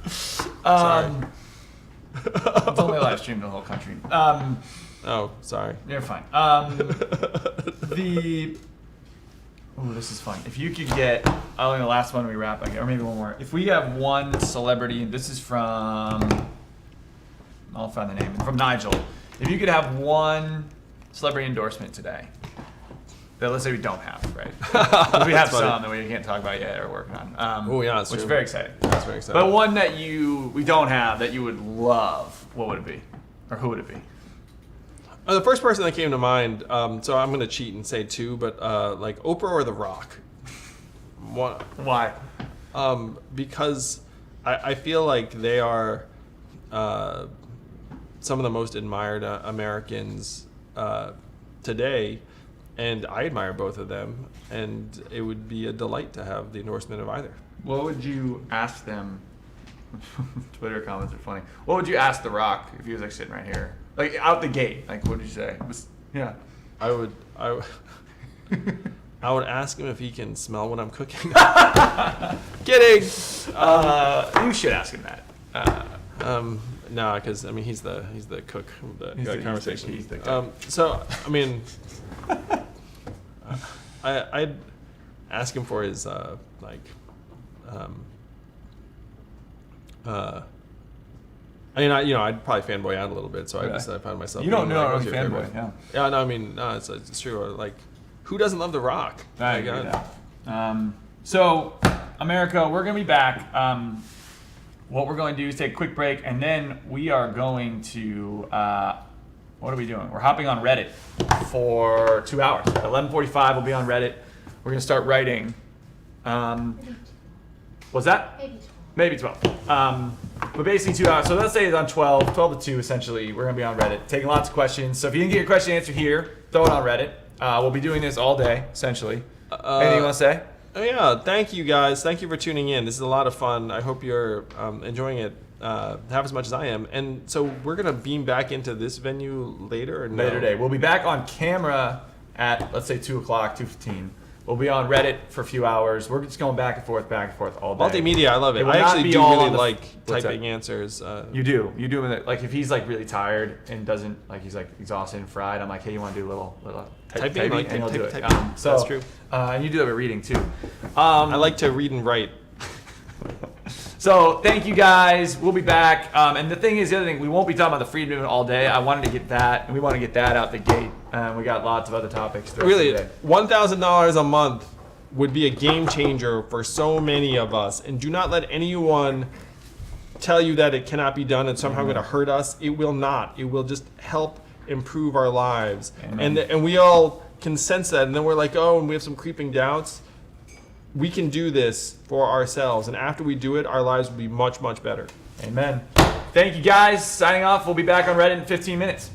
Speaker 1: Sorry.
Speaker 2: It's only live streamed to the whole country.
Speaker 1: Oh, sorry.
Speaker 2: You're fine. This is fun. If you could get, only the last one we wrap, or maybe one more. If we have one celebrity, this is from, I'll find the name, from Nigel. If you could have one celebrity endorsement today, that let's say we don't have, right? We have some that we can't talk about yet or working on.
Speaker 1: That's
Speaker 2: which
Speaker 1: true.
Speaker 2: is very exciting.
Speaker 1: That's very exciting.
Speaker 2: But one that we don't have that you would love, what would it be? Or who would it be?
Speaker 1: The first person that came to mind, so I'm going to cheat and say two, but like Oprah or The Rock.
Speaker 2: Why?
Speaker 1: Because I feel like they are some of the most admired Americans today, and I admire both of them, and it would be a delight to have the endorsement of either.
Speaker 2: What would you ask them? Twitter comments are funny. What would you ask The Rock if he was like sitting right here? Like out the gate, like what did you say?
Speaker 1: I would ask him if he can smell what I'm cooking. Kidding.
Speaker 2: You should ask him that.
Speaker 1: No, because I mean he's the cook of the conversation.
Speaker 2: He's the cook.
Speaker 1: So I mean, I'd ask him for his I mean, I'd probably fanboy out a little bit, so I found myself.
Speaker 2: You don't
Speaker 1: being
Speaker 2: know
Speaker 1: like,
Speaker 2: I'm
Speaker 1: what's your
Speaker 2: fanboy.
Speaker 1: favorite?
Speaker 2: Yeah.
Speaker 1: Yeah, no, I mean, no, it's true. Like, who doesn't love The Rock?
Speaker 2: I
Speaker 1: Like,
Speaker 2: agree with that. So, America, we're going to be back. What we're going to do is take a quick break, and then we are going to, what are we doing? We're hopping on Reddit for 2 hours. At 11:45, we'll be on Reddit. We're going to start writing. What's that? Maybe 12. But basically 2 hours. So let's say it's on 12 to 2 essentially. We're going to be on Reddit, taking lots of questions. So if you didn't get your question answered here, throw it on Reddit. We'll be doing this all day, essentially. Anything you want to say?
Speaker 1: Yeah, thank you guys. Thank you for tuning in. This is a lot of fun. I hope you're enjoying it half as much as I am. And so we're going to beam back into this venue later? Or no?
Speaker 2: Later day. We'll be back on camera at, let's say, 2 o'clock, 2:15. We'll be on Reddit for a few hours. We're just going back and forth all day.
Speaker 1: Multimedia, I love it.
Speaker 2: It will
Speaker 1: I
Speaker 2: not
Speaker 1: actually
Speaker 2: be
Speaker 1: do
Speaker 2: all
Speaker 1: really
Speaker 2: on the-
Speaker 1: like
Speaker 2: What's
Speaker 1: typing
Speaker 2: that?
Speaker 1: answers.
Speaker 2: You do. You do. Like if he's like really tired and doesn't, like he's like exhausted and fried, I'm like, hey, you want to do a little
Speaker 1: Typing, like,
Speaker 2: and he'll do it.
Speaker 1: typing.
Speaker 2: So,
Speaker 1: That's true.
Speaker 2: And you do have a reading too.
Speaker 1: I like to read and write.
Speaker 2: So thank you guys. We'll be back. And the thing is, the other thing, we won't be talking about the freedom movement all day. I wanted to get that, and we want to get that out the gate. We got lots of other topics. The rest
Speaker 1: Really,
Speaker 2: of the day.
Speaker 1: $1,000 a month would be a game changer for so many of us. And do not let anyone tell you that it cannot be done and somehow going to hurt us. It will not. It will just help improve our lives.
Speaker 2: Amen.
Speaker 1: And we all can sense that. And then we're like, oh, and we have some creeping doubts. We can do this for ourselves. And after we do it, our lives will be much, much better.
Speaker 2: Amen. Thank you guys. Signing off. We'll be back on Reddit in 15 minutes.